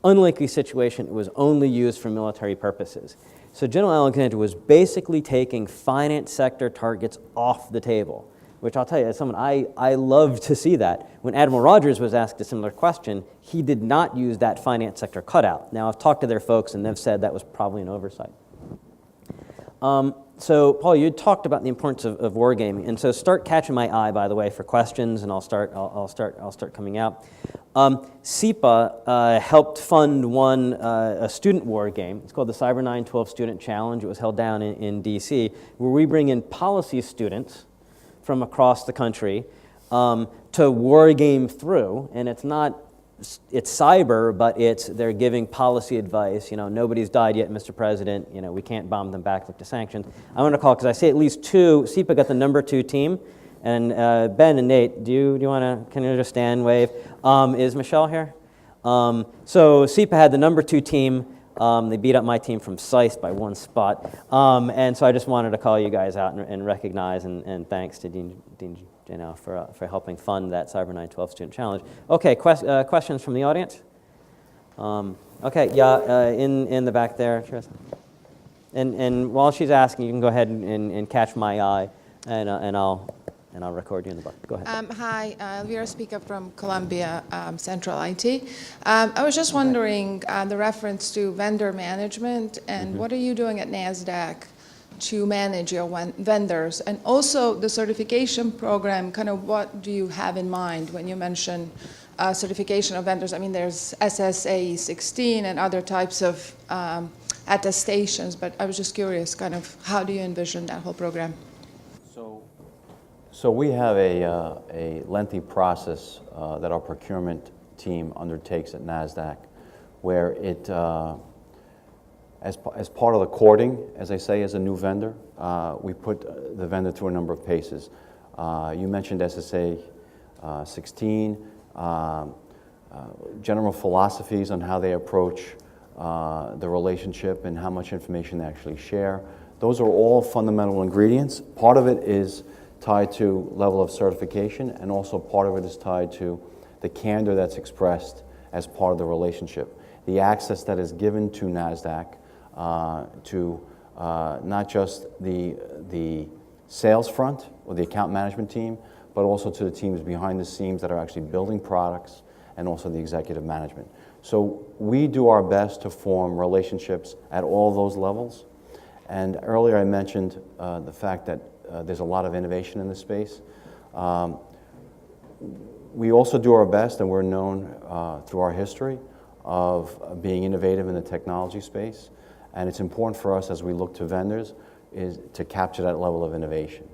unlikely situation it was only used for military purposes. So General Alexander was basically taking finance sector targets off the table, which I'll tell you, as someone, I love to see that. When Admiral Rogers was asked a similar question, he did not use that finance sector cutout. Now, I've talked to their folks, and they've said that was probably an oversight. So, Paul, you talked about the importance of wargaming, and so start catching my eye, by the way, for questions, and I'll start coming out. SIPA helped fund a student war game. It's called the Cyber 9/12 Student Challenge. It was held down in D.C., where we bring in policy students from across the country to war game through, and it's cyber, but they're giving policy advice. Nobody's died yet, Mr. President. We can't bomb them back with the sanctions. I want to call, because I see at least 2, SIPA got the number 2 team, and Ben and Nate, can you just stand, wave? Is Michelle here? So SIPA had the number 2 team. They beat up my team from SICE by 1 spot. And so I just wanted to call you guys out and recognize, and thanks to Dean for helping fund that Cyber 9/12 Student Challenge. Okay, questions from the audience? Okay, yeah, in the back there, Theresa. And while she's asking, you can go ahead and catch my eye, and I'll record you in the book. Go ahead. Hi, Elvira Speaker from Columbia Central IT. I was just wondering the reference to vendor management, and what are you doing at NASDAQ to manage your vendors? And also the certification program, kind of what do you have in mind when you mention certification of vendors? I mean, there's SSA 16 and other types of attestations, but I was just curious, kind of how do you envision that whole program? So we have a lengthy process that our procurement team undertakes at NASDAQ, where it, as part of the courting, as I say, as a new vendor, we put the vendor through a number of paces. You mentioned SSA 16, general philosophies on how they approach the relationship and how much information they actually share. Those are all fundamental ingredients. Part of it is tied to level of certification, and also part of it is tied to the candor that's expressed as part of the relationship. The access that is given to NASDAQ to not just the sales front or the account management team, but also to the teams behind the scenes that are actually building products, and also the executive management. So we do our best to form relationships at all those levels. And earlier I mentioned the fact that there's a lot of innovation in this space. We also do our best, and we're known through our history of being innovative in the technology space. And it's important for us as we look to vendors is to capture that level of innovation.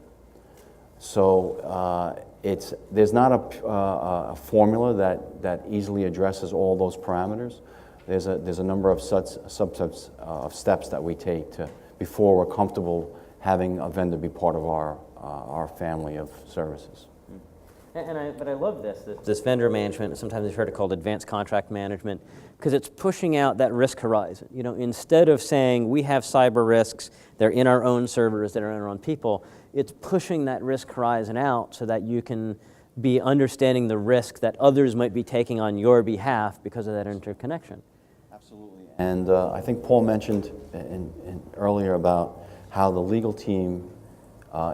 So there's not a formula that easily addresses all those parameters. There's a number of subsets of steps that we take before we're comfortable having a vendor be part of our family of services. But I love this vendor management. Sometimes I've heard it called advanced contract management, because it's pushing out that risk horizon. You know, instead of saying we have cyber risks, they're in our own servers, they're in our own people, it's pushing that risk horizon out so that you can be understanding the risk that others might be taking on your behalf because of that interconnection. Absolutely. And I think Paul mentioned earlier about how the legal team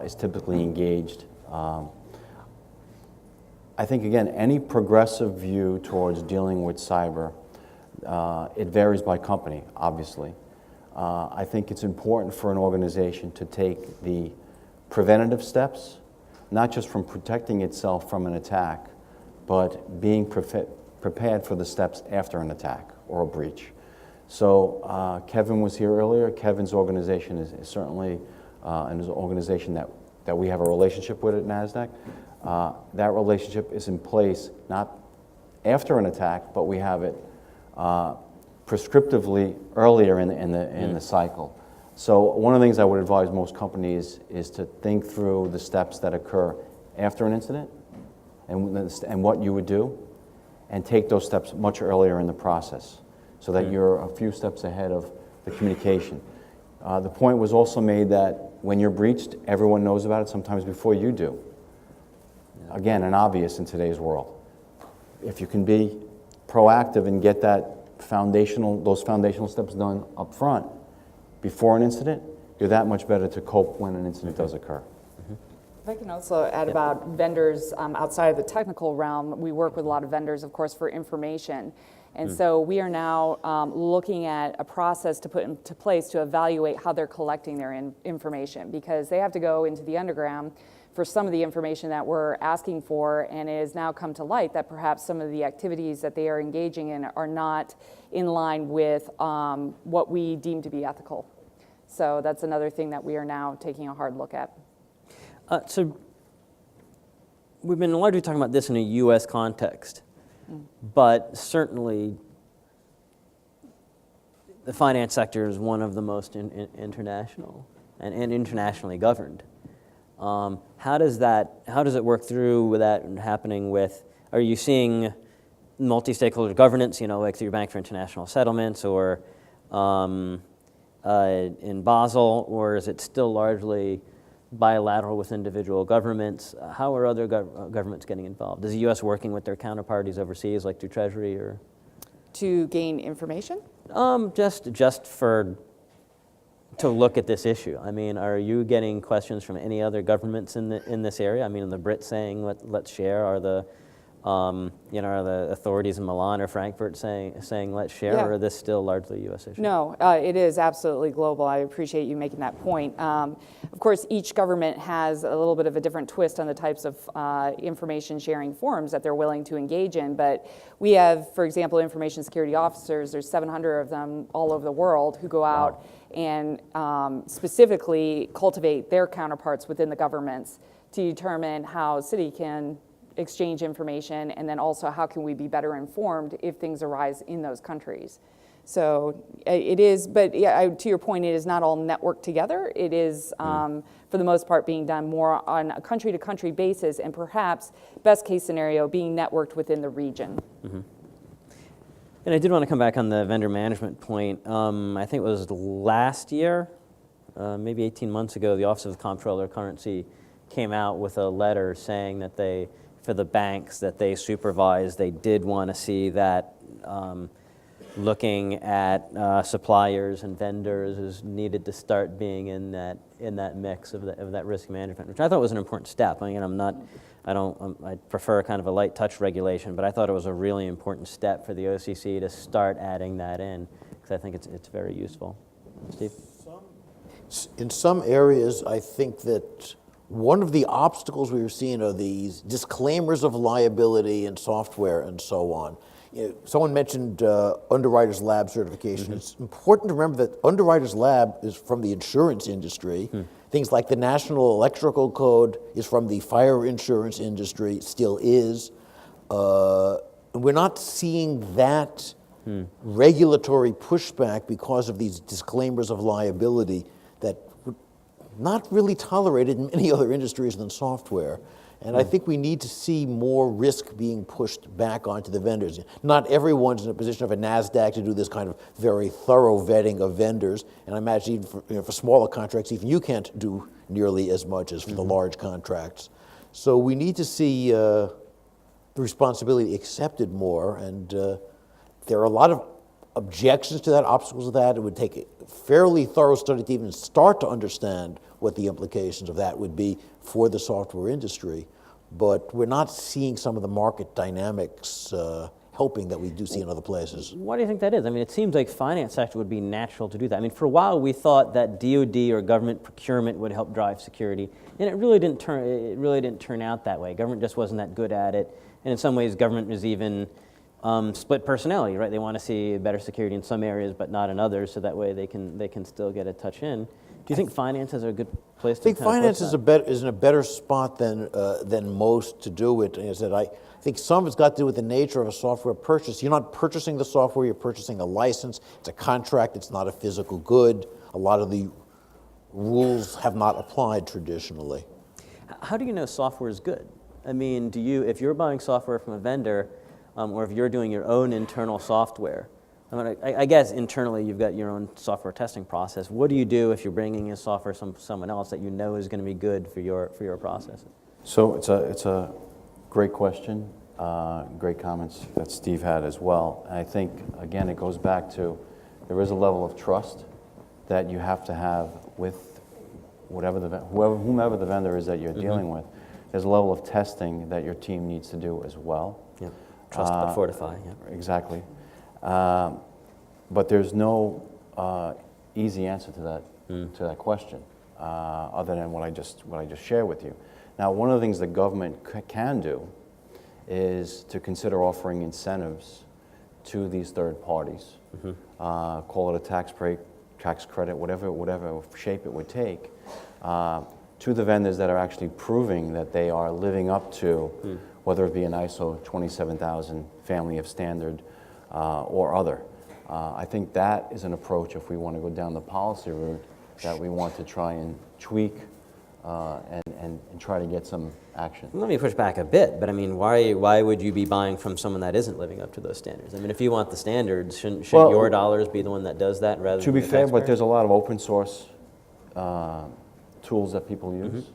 is typically engaged. I think, again, any progressive view towards dealing with cyber, it varies by company, obviously. I think it's important for an organization to take the preventative steps, not just from protecting itself from an attack, but being prepared for the steps after an attack or a breach. So Kevin was here earlier. Kevin's organization is certainly an organization that we have a relationship with at NASDAQ. That relationship is in place not after an attack, but we have it prescriptively earlier in the cycle. So one of the things I would advise most companies is to think through the steps that occur after an incident and what you would do, and take those steps much earlier in the process so that you're a few steps ahead of the communication. The point was also made that when you're breached, everyone knows about it sometimes before you do. Again, an obvious in today's world. If you can be proactive and get those foundational steps done up front before an incident, you're that much better to cope when an incident does occur. If I can also add about vendors outside of the technical realm, we work with a lot of vendors, of course, for information. And so we are now looking at a process to put into place to evaluate how they're collecting their information, because they have to go into the underground for some of the information that we're asking for, and it has now come to light that perhaps some of the activities that they are engaging in are not in line with what we deem to be ethical. So that's another thing that we are now taking a hard look at. So we've been largely talking about this in a U.S. context, but certainly the finance sector is one of the most international and internationally governed. How does it work through with that happening with, are you seeing multi-stakeholder governance, like through your Bank for International Settlements or in Basel, or is it still largely bilateral with individual governments? How are other governments getting involved? Is the U.S. working with their counterparties overseas, like through Treasury, or? To gain information? To look at this issue. I mean, are you getting questions from any other governments in this area? I mean, are the Brits saying let's share? Are the are the authorities in Milan or Frankfurt saying let's share, or is this still largely a U.S. issue? No, it is absolutely global. I appreciate you making that point. Of course, each government has a little bit of a different twist on the types of information sharing forums that they're willing to engage in. But we have, for example, information security officers. There's 700 of them all over the world who go out and specifically cultivate their counterparts within the governments to determine how city can exchange information, and then also how can we be better informed if things arise in those countries. So it is, but to your point, it is not all networked together. It is, for the most part, being done more on a country-to-country basis, and perhaps, best case scenario, being networked within the region. Mm-hmm. And I did want to come back on the vendor management point. I think it was last year, maybe 18 months ago, the Office of the Comptroller of Currency came out with a letter saying that for the banks that they supervise, they did want to see that looking at suppliers and vendors is needed to start being in that mix of that risk management, which I thought was an important step. I mean, I prefer kind of a light touch regulation, but I thought it was a really important step for the OCC to start adding that in, because I think it's very useful. Steve? In some areas, I think that one of the obstacles we've seen are these disclaimers of liability in software and so on. Someone mentioned underwriter's lab certification. It's important to remember that underwriter's lab is from the insurance industry. Things like the National Electrical Code is from the fire insurance industry, still is. We're not seeing that regulatory pushback because of these disclaimers of liability that were not really tolerated in many other industries than software. And I think we need to see more risk being pushed back onto the vendors. Not everyone's in a position of a NASDAQ to do this kind of very thorough vetting of vendors. And I imagine even for smaller contracts, even you can't do nearly as much as for the large contracts. So we need to see the responsibility accepted more. And there are a lot of objections to that, obstacles to that. It would take a fairly thorough study to even start to understand what the implications of that would be for the software industry. But we're not seeing some of the market dynamics helping that we do see in other places. Why do you think that is? I mean, it seems like finance sector would be natural to do that. I mean, for a while we thought that DoD or government procurement would help drive security, and it really didn't turn out that way. Government just wasn't that good at it, and in some ways government was even split personality, right? They want to see better security in some areas but not in others, so that way they can still get a touch in. Do you think finance is a good place to? I think finance is in a better spot than most to do it. As I said, I think some of it's got to do with the nature of a software purchase. You're not purchasing the software; you're purchasing a license. It's a contract. It's not a physical good. A lot of the rules have not applied traditionally. How do you know software is good? I mean, if you're buying software from a vendor, or if you're doing your own internal software? I guess internally you've got your own software testing process. What do you do if you're bringing in software from someone else that you know is going to be good for your process? So it's a great question, great comments that Steve had as well. And I think, again, it goes back to there is a level of trust that you have to have with whomever the vendor is that you're dealing with. There's a level of testing that your team needs to do as well. Yeah. Trust but fortify. Yeah. Exactly. But there's no easy answer to that question, other than what I just shared with you. Now, one of the things the government can do is to consider offering incentives to these third parties. Call it a tax break, tax credit, whatever shape it would take, to the vendors that are actually proving that they are living up to, whether it be an ISO 27000 family of standard or other. I think that is an approach, if we want to go down the policy route, that we want to try and tweak and try to get some action. Let me push back a bit, but I mean, why would you be buying from someone that isn't living up to those standards? I mean, if you want the standards, shouldn't your dollars be the one that does that rather than to be the fair, taxpayer? but there's a lot of open source tools that people use,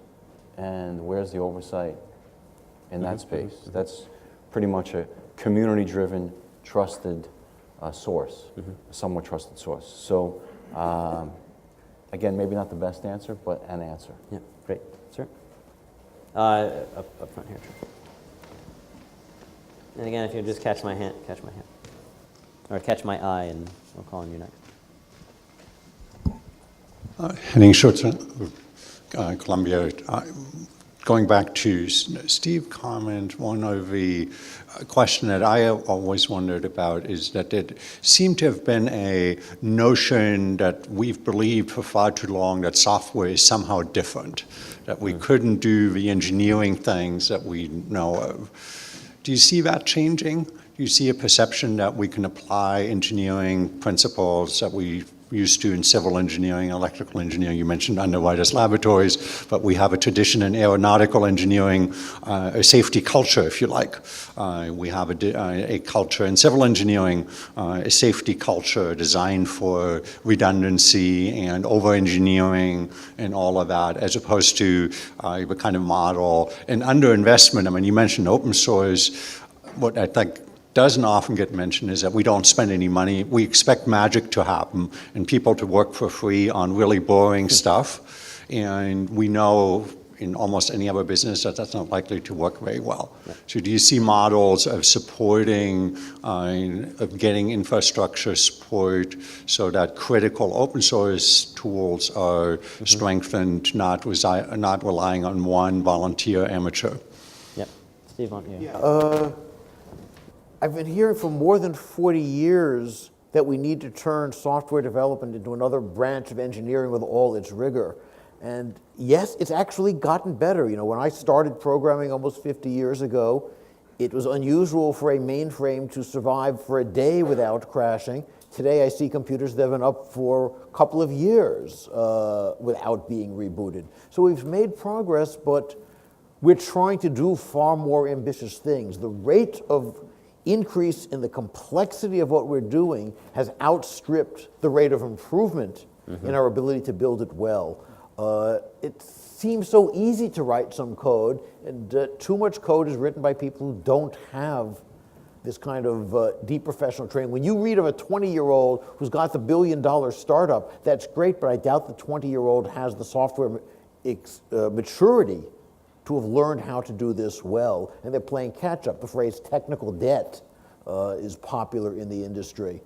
and where's the oversight in that space? That's pretty much a community-driven, trusted source, a somewhat trusted source. So, again, maybe not the best answer, but an answer. Yeah, great, sir. Up front here. And again, if you just catch my hand, or catch my eye, and I'll call on you next. Henning Schutz, Columbia. Going back to Steve's comment, one of the question that I always wondered about is that it seemed to have been a notion that we've believed for far too long that software is somehow different, that we couldn't do the engineering things that we know of. Do you see that changing? Do you see a perception that we can apply engineering principles that we used to in civil engineering, electrical engineering? You mentioned underwriters' laboratories, but we have a tradition in aeronautical engineering, a safety culture, if you like. We have a culture in civil engineering, a safety culture designed for redundancy and over-engineering and all of that, as opposed to the kind of model and underinvestment. I mean, you mentioned open source. What I think doesn't often get mentioned is that we don't spend any money. We expect magic to happen and people to work for free on really boring stuff. And we know in almost any other business that that's not likely to work very well. Right. So do you see models of supporting, of getting infrastructure support so that critical open source tools are strengthened, not relying on one volunteer amateur? Yep. Steve, on you. Yeah. I've been hearing for more than 40 years that we need to turn software development into another branch of engineering with all its rigor. And yes, it's actually gotten better. You know, when I started programming almost 50 years ago, it was unusual for a mainframe to survive for a day without crashing. Today, I see computers that have been up for a couple of years without being rebooted. So we've made progress, but we're trying to do far more ambitious things. The rate of increase in the complexity of what we're doing has outstripped the rate of improvement in our ability to build it well. It seems so easy to write some code, and too much code is written by people who don't have this kind of deep professional training. When you read of a 20-year-old who's got the billion-dollar startup, that's great, but I doubt the 20-year-old has the software maturity to have learned how to do this well, and they're playing catch-up. The phrase technical debt is popular in the industry.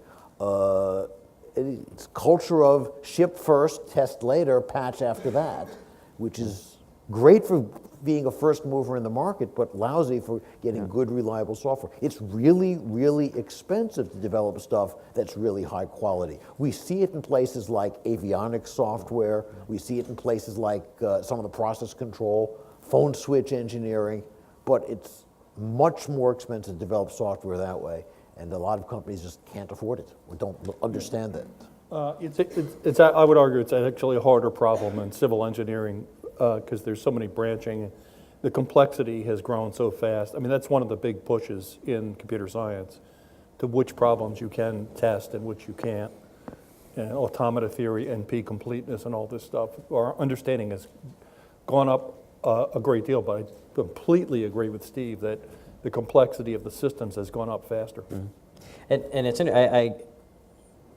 It's culture of ship first, test later, patch after that, which is great for being a first mover in the market, but lousy for getting good, reliable software. It's really, really expensive to develop stuff that's really high quality. We see it in places like avionics software. We see it in places like some of the process control, phone switch engineering, but it's much more expensive to develop software that way, and a lot of companies just can't afford it or don't understand that. I would argue it's actually a harder problem in civil engineering because there's so many branching. The complexity has grown so fast. I mean, that's one of the big pushes in computer science, to which problems you can test and which you can't. And automata theory, NP completeness, and all this stuff. Our understanding has gone up a great deal, but I completely agree with Steve that the complexity of the systems has gone up faster. And it's I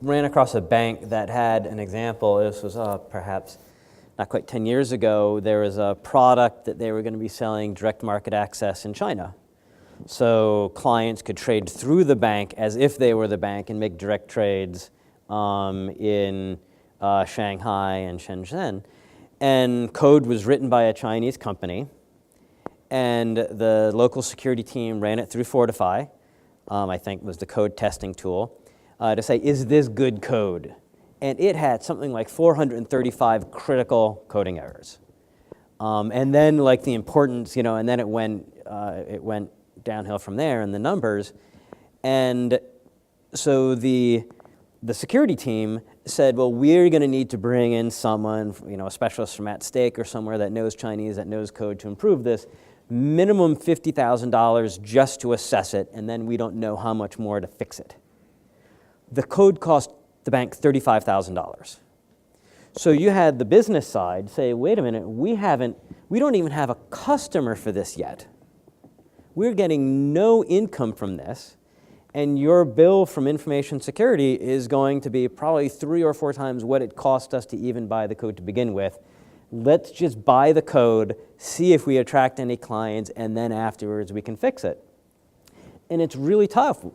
ran across a bank that had an example. This was perhaps not quite 10 years ago. There was a product that they were going to be selling direct market access in China. So clients could trade through the bank as if they were the bank and make direct trades in Shanghai and Shenzhen. And code was written by a Chinese company, and the local security team ran it through Fortify, I think was the code testing tool, to say, is this good code? And it had something like 435 critical coding errors. And then like the importance, you know, and then it went downhill from there in the numbers. And so the security team said, well, we're going to need to bring in someone, you know, a specialist from at Stake or somewhere that knows Chinese, that knows code to improve this. Minimum $50,000 just to assess it, and then we don't know how much more to fix it. The code cost the bank $35,000. So you had the business side say, wait a minute, we don't even have a customer for this yet. We're getting no income from this, and your bill from information security is going to be probably 3 or 4 times what it cost us to even buy the code to begin with. Let's just buy the code, see if we attract any clients, and then afterwards we can fix it. And it's really tough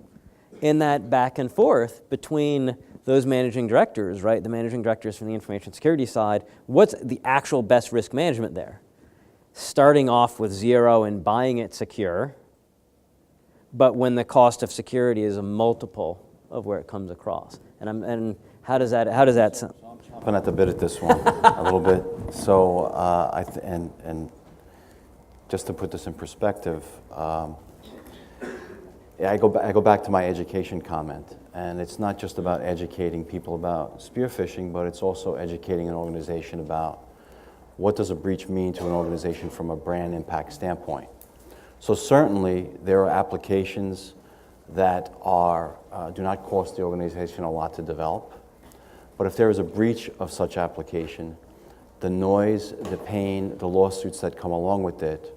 in that back and forth between those managing directors, right? The managing directors from the information security side. What's the actual best risk management there? Starting off with 0 and buying it secure, but when the cost of security is a multiple of where it comes across. And how does that sound? Chomping at the bit at this one a little bit. So and just to put this in perspective, I go back to my education comment, and it's not just about educating people about spear phishing, but it's also educating an organization about what does a breach mean to an organization from a brand impact standpoint. So certainly there are applications that do not cost the organization a lot to develop, but if there is a breach of such application, the noise, the pain, the lawsuits that come along with it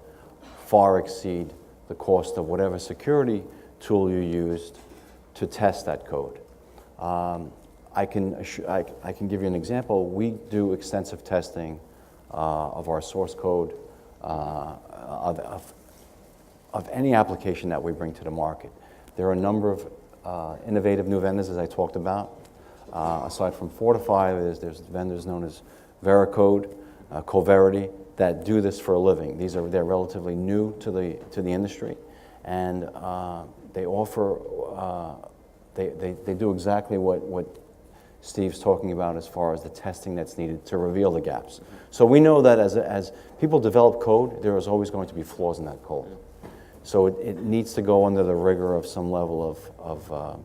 far exceed the cost of whatever security tool you used to test that code. I can give you an example. We do extensive testing of our source code of any application that we bring to the market. There are a number of innovative new vendors, as I talked about. Aside from Fortify, there's vendors known as Veracode, Coverity, that do this for a living. They're relatively new to the industry, and they offer, they do exactly what Steve's talking about as far as the testing that's needed to reveal the gaps. So we know that as people develop code, there is always going to be flaws in that code. So it needs to go under the rigor of some level of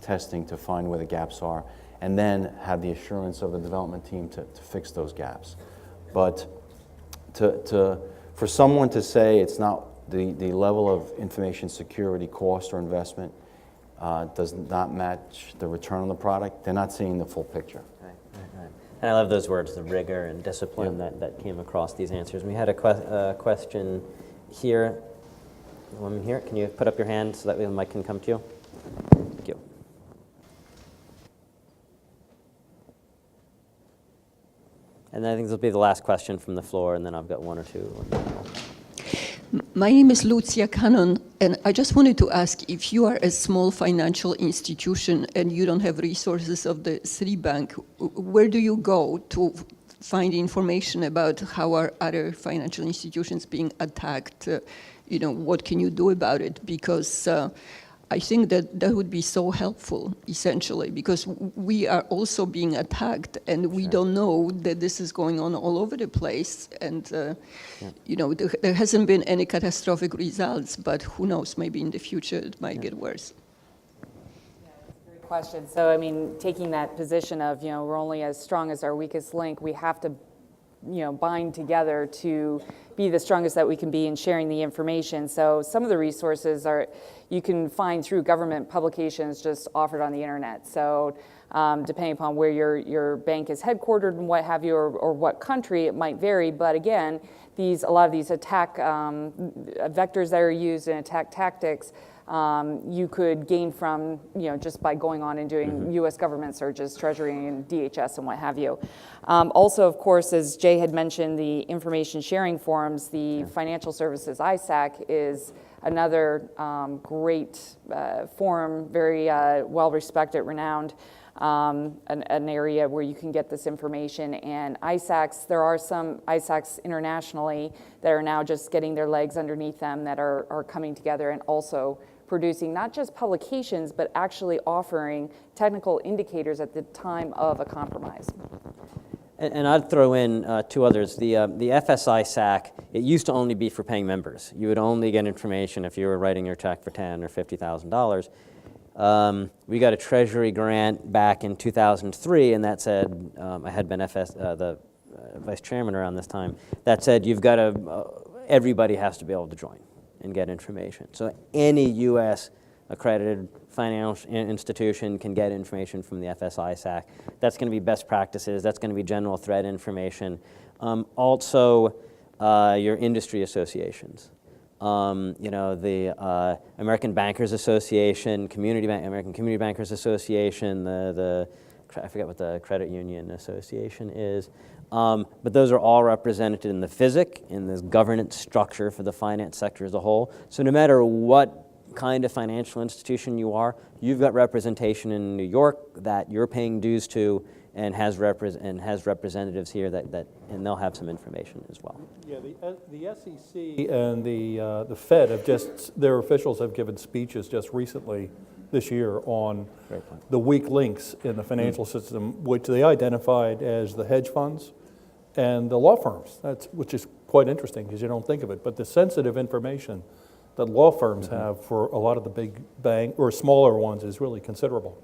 testing to find where the gaps are, and then have the assurance of the development team to fix those gaps. But for someone to say it's not the level of information security cost or investment does not match the return on the product, they're not seeing the full picture. Right. And I love those words, the rigor and discipline that came across these answers. We had a question here. The woman here, can you put up your hand so that the mic can come to you? Thank you. And I think this will be the last question from the floor, and then I've got one or two. My name is Lucia Cannon, and I just wanted to ask, if you are a small financial institution and you don't have resources of the Citibank, where do you go to find information about how are other financial institutions being attacked? What can you do about it? Because I think that would be so helpful, essentially, because we are also being attacked, and we don't know that this is going on all over the place. And, there hasn't been any catastrophic results, but who knows, maybe in the future it might get worse. Great question. So, I mean, taking that position of, we're only as strong as our weakest link, we have to, bind together to be the strongest that we can be in sharing the information. So some of the resources you can find through government publications just offered on the internet. So depending upon where your bank is headquartered and what have you, or what country, it might vary. But again, a lot of these attack vectors that are used in attack tactics, you could gain from, just by going on and doing U.S. government searches, Treasury and DHS and what have you. Also, of course, as Jay had mentioned, the information sharing forums, the Financial Services ISAC is another great forum, very well-respected, renowned, an area where you can get this information. And ISACs, there are some ISACs internationally that are now just getting their legs underneath them, that are coming together and also producing not just publications, but actually offering technical indicators at the time of a compromise. And I'd throw in two others. The FSI SAC, it used to only be for paying members. You would only get information if you were writing your check for $10,000 or $50,000. We got a Treasury grant back in 2003, and that said, I had been the vice chairman around this time, that said you've got to, everybody has to be able to join and get information. So any U.S. accredited financial institution can get information from the FSI SAC. That's going to be best practices. That's going to be general threat information. Also, your industry associations. The American Bankers Association, American Community Bankers Association, I forget what the credit union association is. But those are all represented in the FISIC, in this governance structure for the finance sector as a whole. So no matter what kind of financial institution you are, you've got representation in New York that you're paying dues to, and has representatives here and they'll have some information as well. Yeah, the SEC and the Fed their officials have given speeches just recently this year on the weak links in the financial system, which they identified as the hedge funds and the law firms, which is quite interesting because you don't think of it, but the sensitive information that law firms have for a lot of the big bank or smaller ones is really considerable.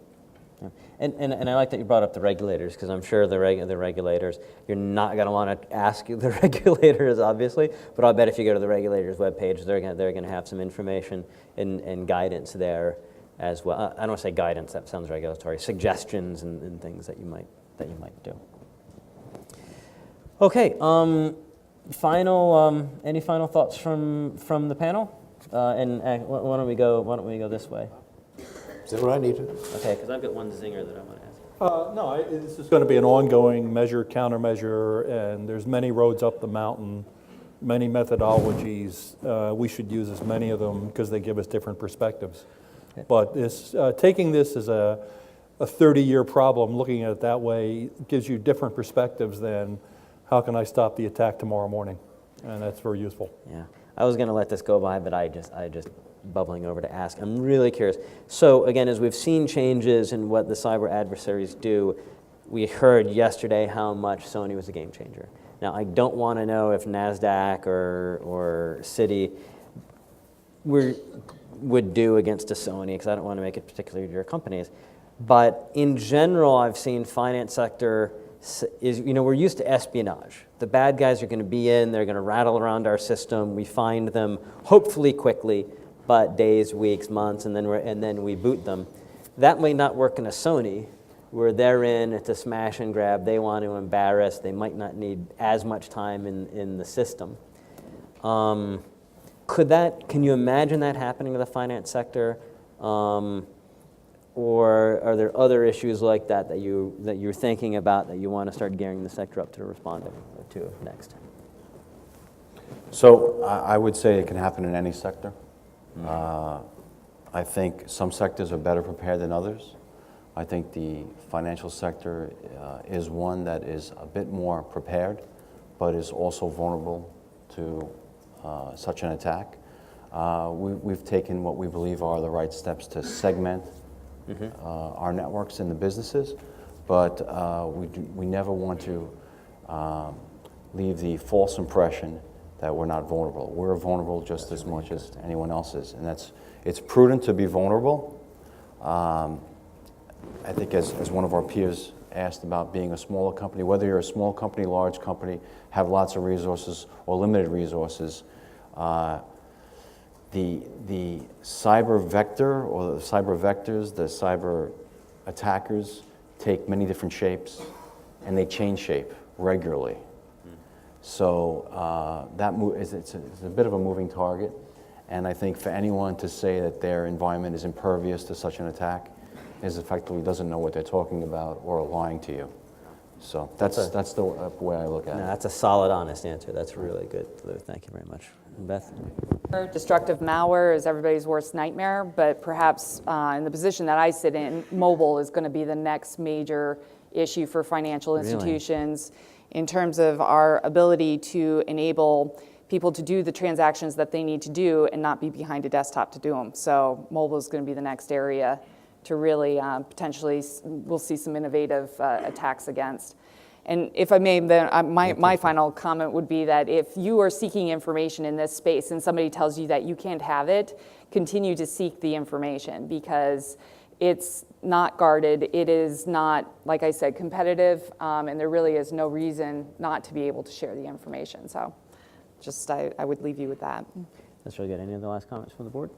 Yeah. And I like that you brought up the regulators, because I'm sure the regulators, you're not going to want to ask the regulators, obviously, but I'll bet if you go to the regulators' webpage, they're going to have some information and guidance there as well. I don't want to say guidance, that sounds regulatory, suggestions and things that you might do. Okay, any final thoughts from the panel? Why don't we go this way? Is that what I need to? Okay, because I've got one zinger that I want to ask. No, this is going to be an ongoing measure, countermeasure, and there's many roads up the mountain, many methodologies. We should use as many of them because they give us different perspectives. Okay. But taking this as a 30-year problem, looking at it that way, gives you different perspectives than how can I stop the attack tomorrow morning, and that's very useful. Yeah, I was going to let this go by, but I just bubbling over to ask. I'm really curious. So again, as we've seen changes in what the cyber adversaries do, we heard yesterday how much Sony was a game changer. Now, I don't want to know if NASDAQ or Citi would do against a Sony, because I don't want to make it particularly to your companies. But in general, I've seen finance sector is, we're used to espionage. The bad guys are going to be in, they're going to rattle around our system. We find them hopefully quickly, but days, weeks, months, and then we boot them. That may not work in a Sony, where they're in, it's a smash and grab. They want to embarrass. They might not need as much time in the system. Can you imagine that happening in the finance sector? Or are there other issues like that you're thinking about that you want to start gearing the sector up to responding to next? So I would say it can happen in any sector. I think some sectors are better prepared than others. I think the financial sector is one that is a bit more prepared, but is also vulnerable to such an attack. We've taken what we believe are the right steps to segment our networks and the businesses, but we never want to leave the false impression that we're not vulnerable. We're vulnerable just as much as anyone else is, and it's prudent to be vulnerable. I think as one of our peers asked about being a smaller company, whether you're a small company, large company, have lots of resources or limited resources, the cyber vector or the cyber vectors, the cyber attackers take many different shapes, and they change shape regularly. So it's a bit of a moving target, and I think for anyone to say that their environment is impervious to such an attack is effectively doesn't know what they're talking about or are lying to you. So that's the way I look at it. That's a solid, honest answer. That's really good, Lou. Thank you very much. Beth? Destructive malware is everybody's worst nightmare, but perhaps in the position that I sit in, mobile is going to be the next major issue for financial institutions in terms of our ability to enable people to do the transactions that they need to do and not be behind a desktop to do them. So mobile is going to be the next area to really potentially, we'll see some innovative attacks against. And if I may, then my final comment would be that if you are seeking information in this space and somebody tells you that you can't have it, continue to seek the information, because it's not guarded, it is not, like I said, competitive, and there really is no reason not to be able to share the information. So just I would leave you with that. That's really good. Any other last comments from the board?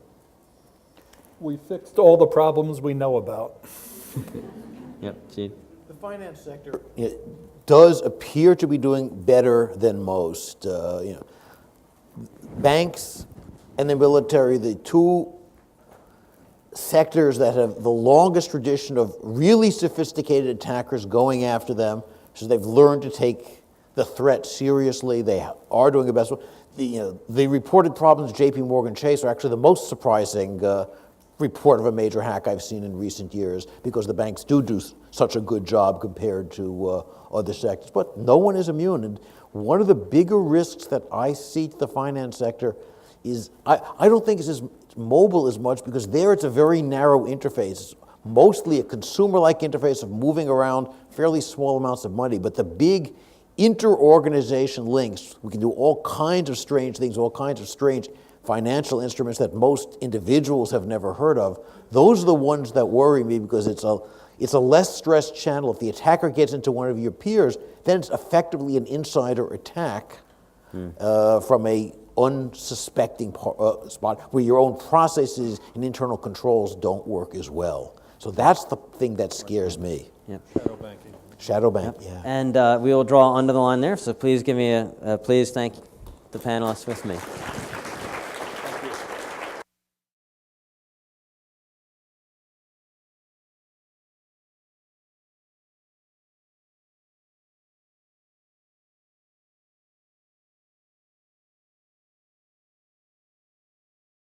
We fixed all the problems we know about. Yep, Steve? The finance sector does appear to be doing better than most. Banks and the military, the two sectors that have the longest tradition of really sophisticated attackers going after them, so they've learned to take the threat seriously. They are doing the best. The reported problems at J.P. Morgan Chase are actually the most surprising report of a major hack I've seen in recent years, because the banks do such a good job compared to other sectors. But no one is immune. And one of the bigger risks that I see to the finance sector is, I don't think it's as mobile as much, because there it's a very narrow interface, mostly a consumer-like interface of moving around fairly small amounts of money. But the big inter-organization links, we can do all kinds of strange things, all kinds of strange financial instruments that most individuals have never heard of. Those are the ones that worry me, because it's a less stressed channel. If the attacker gets into one of your peers, then it's effectively an insider attack from a unsuspecting spot where your own processes and internal controls don't work as well. So that's the thing that scares me. Yep. Shadow banking. Shadow bank, yeah. And we will draw under the line there, so please give me please thank the panelists with me.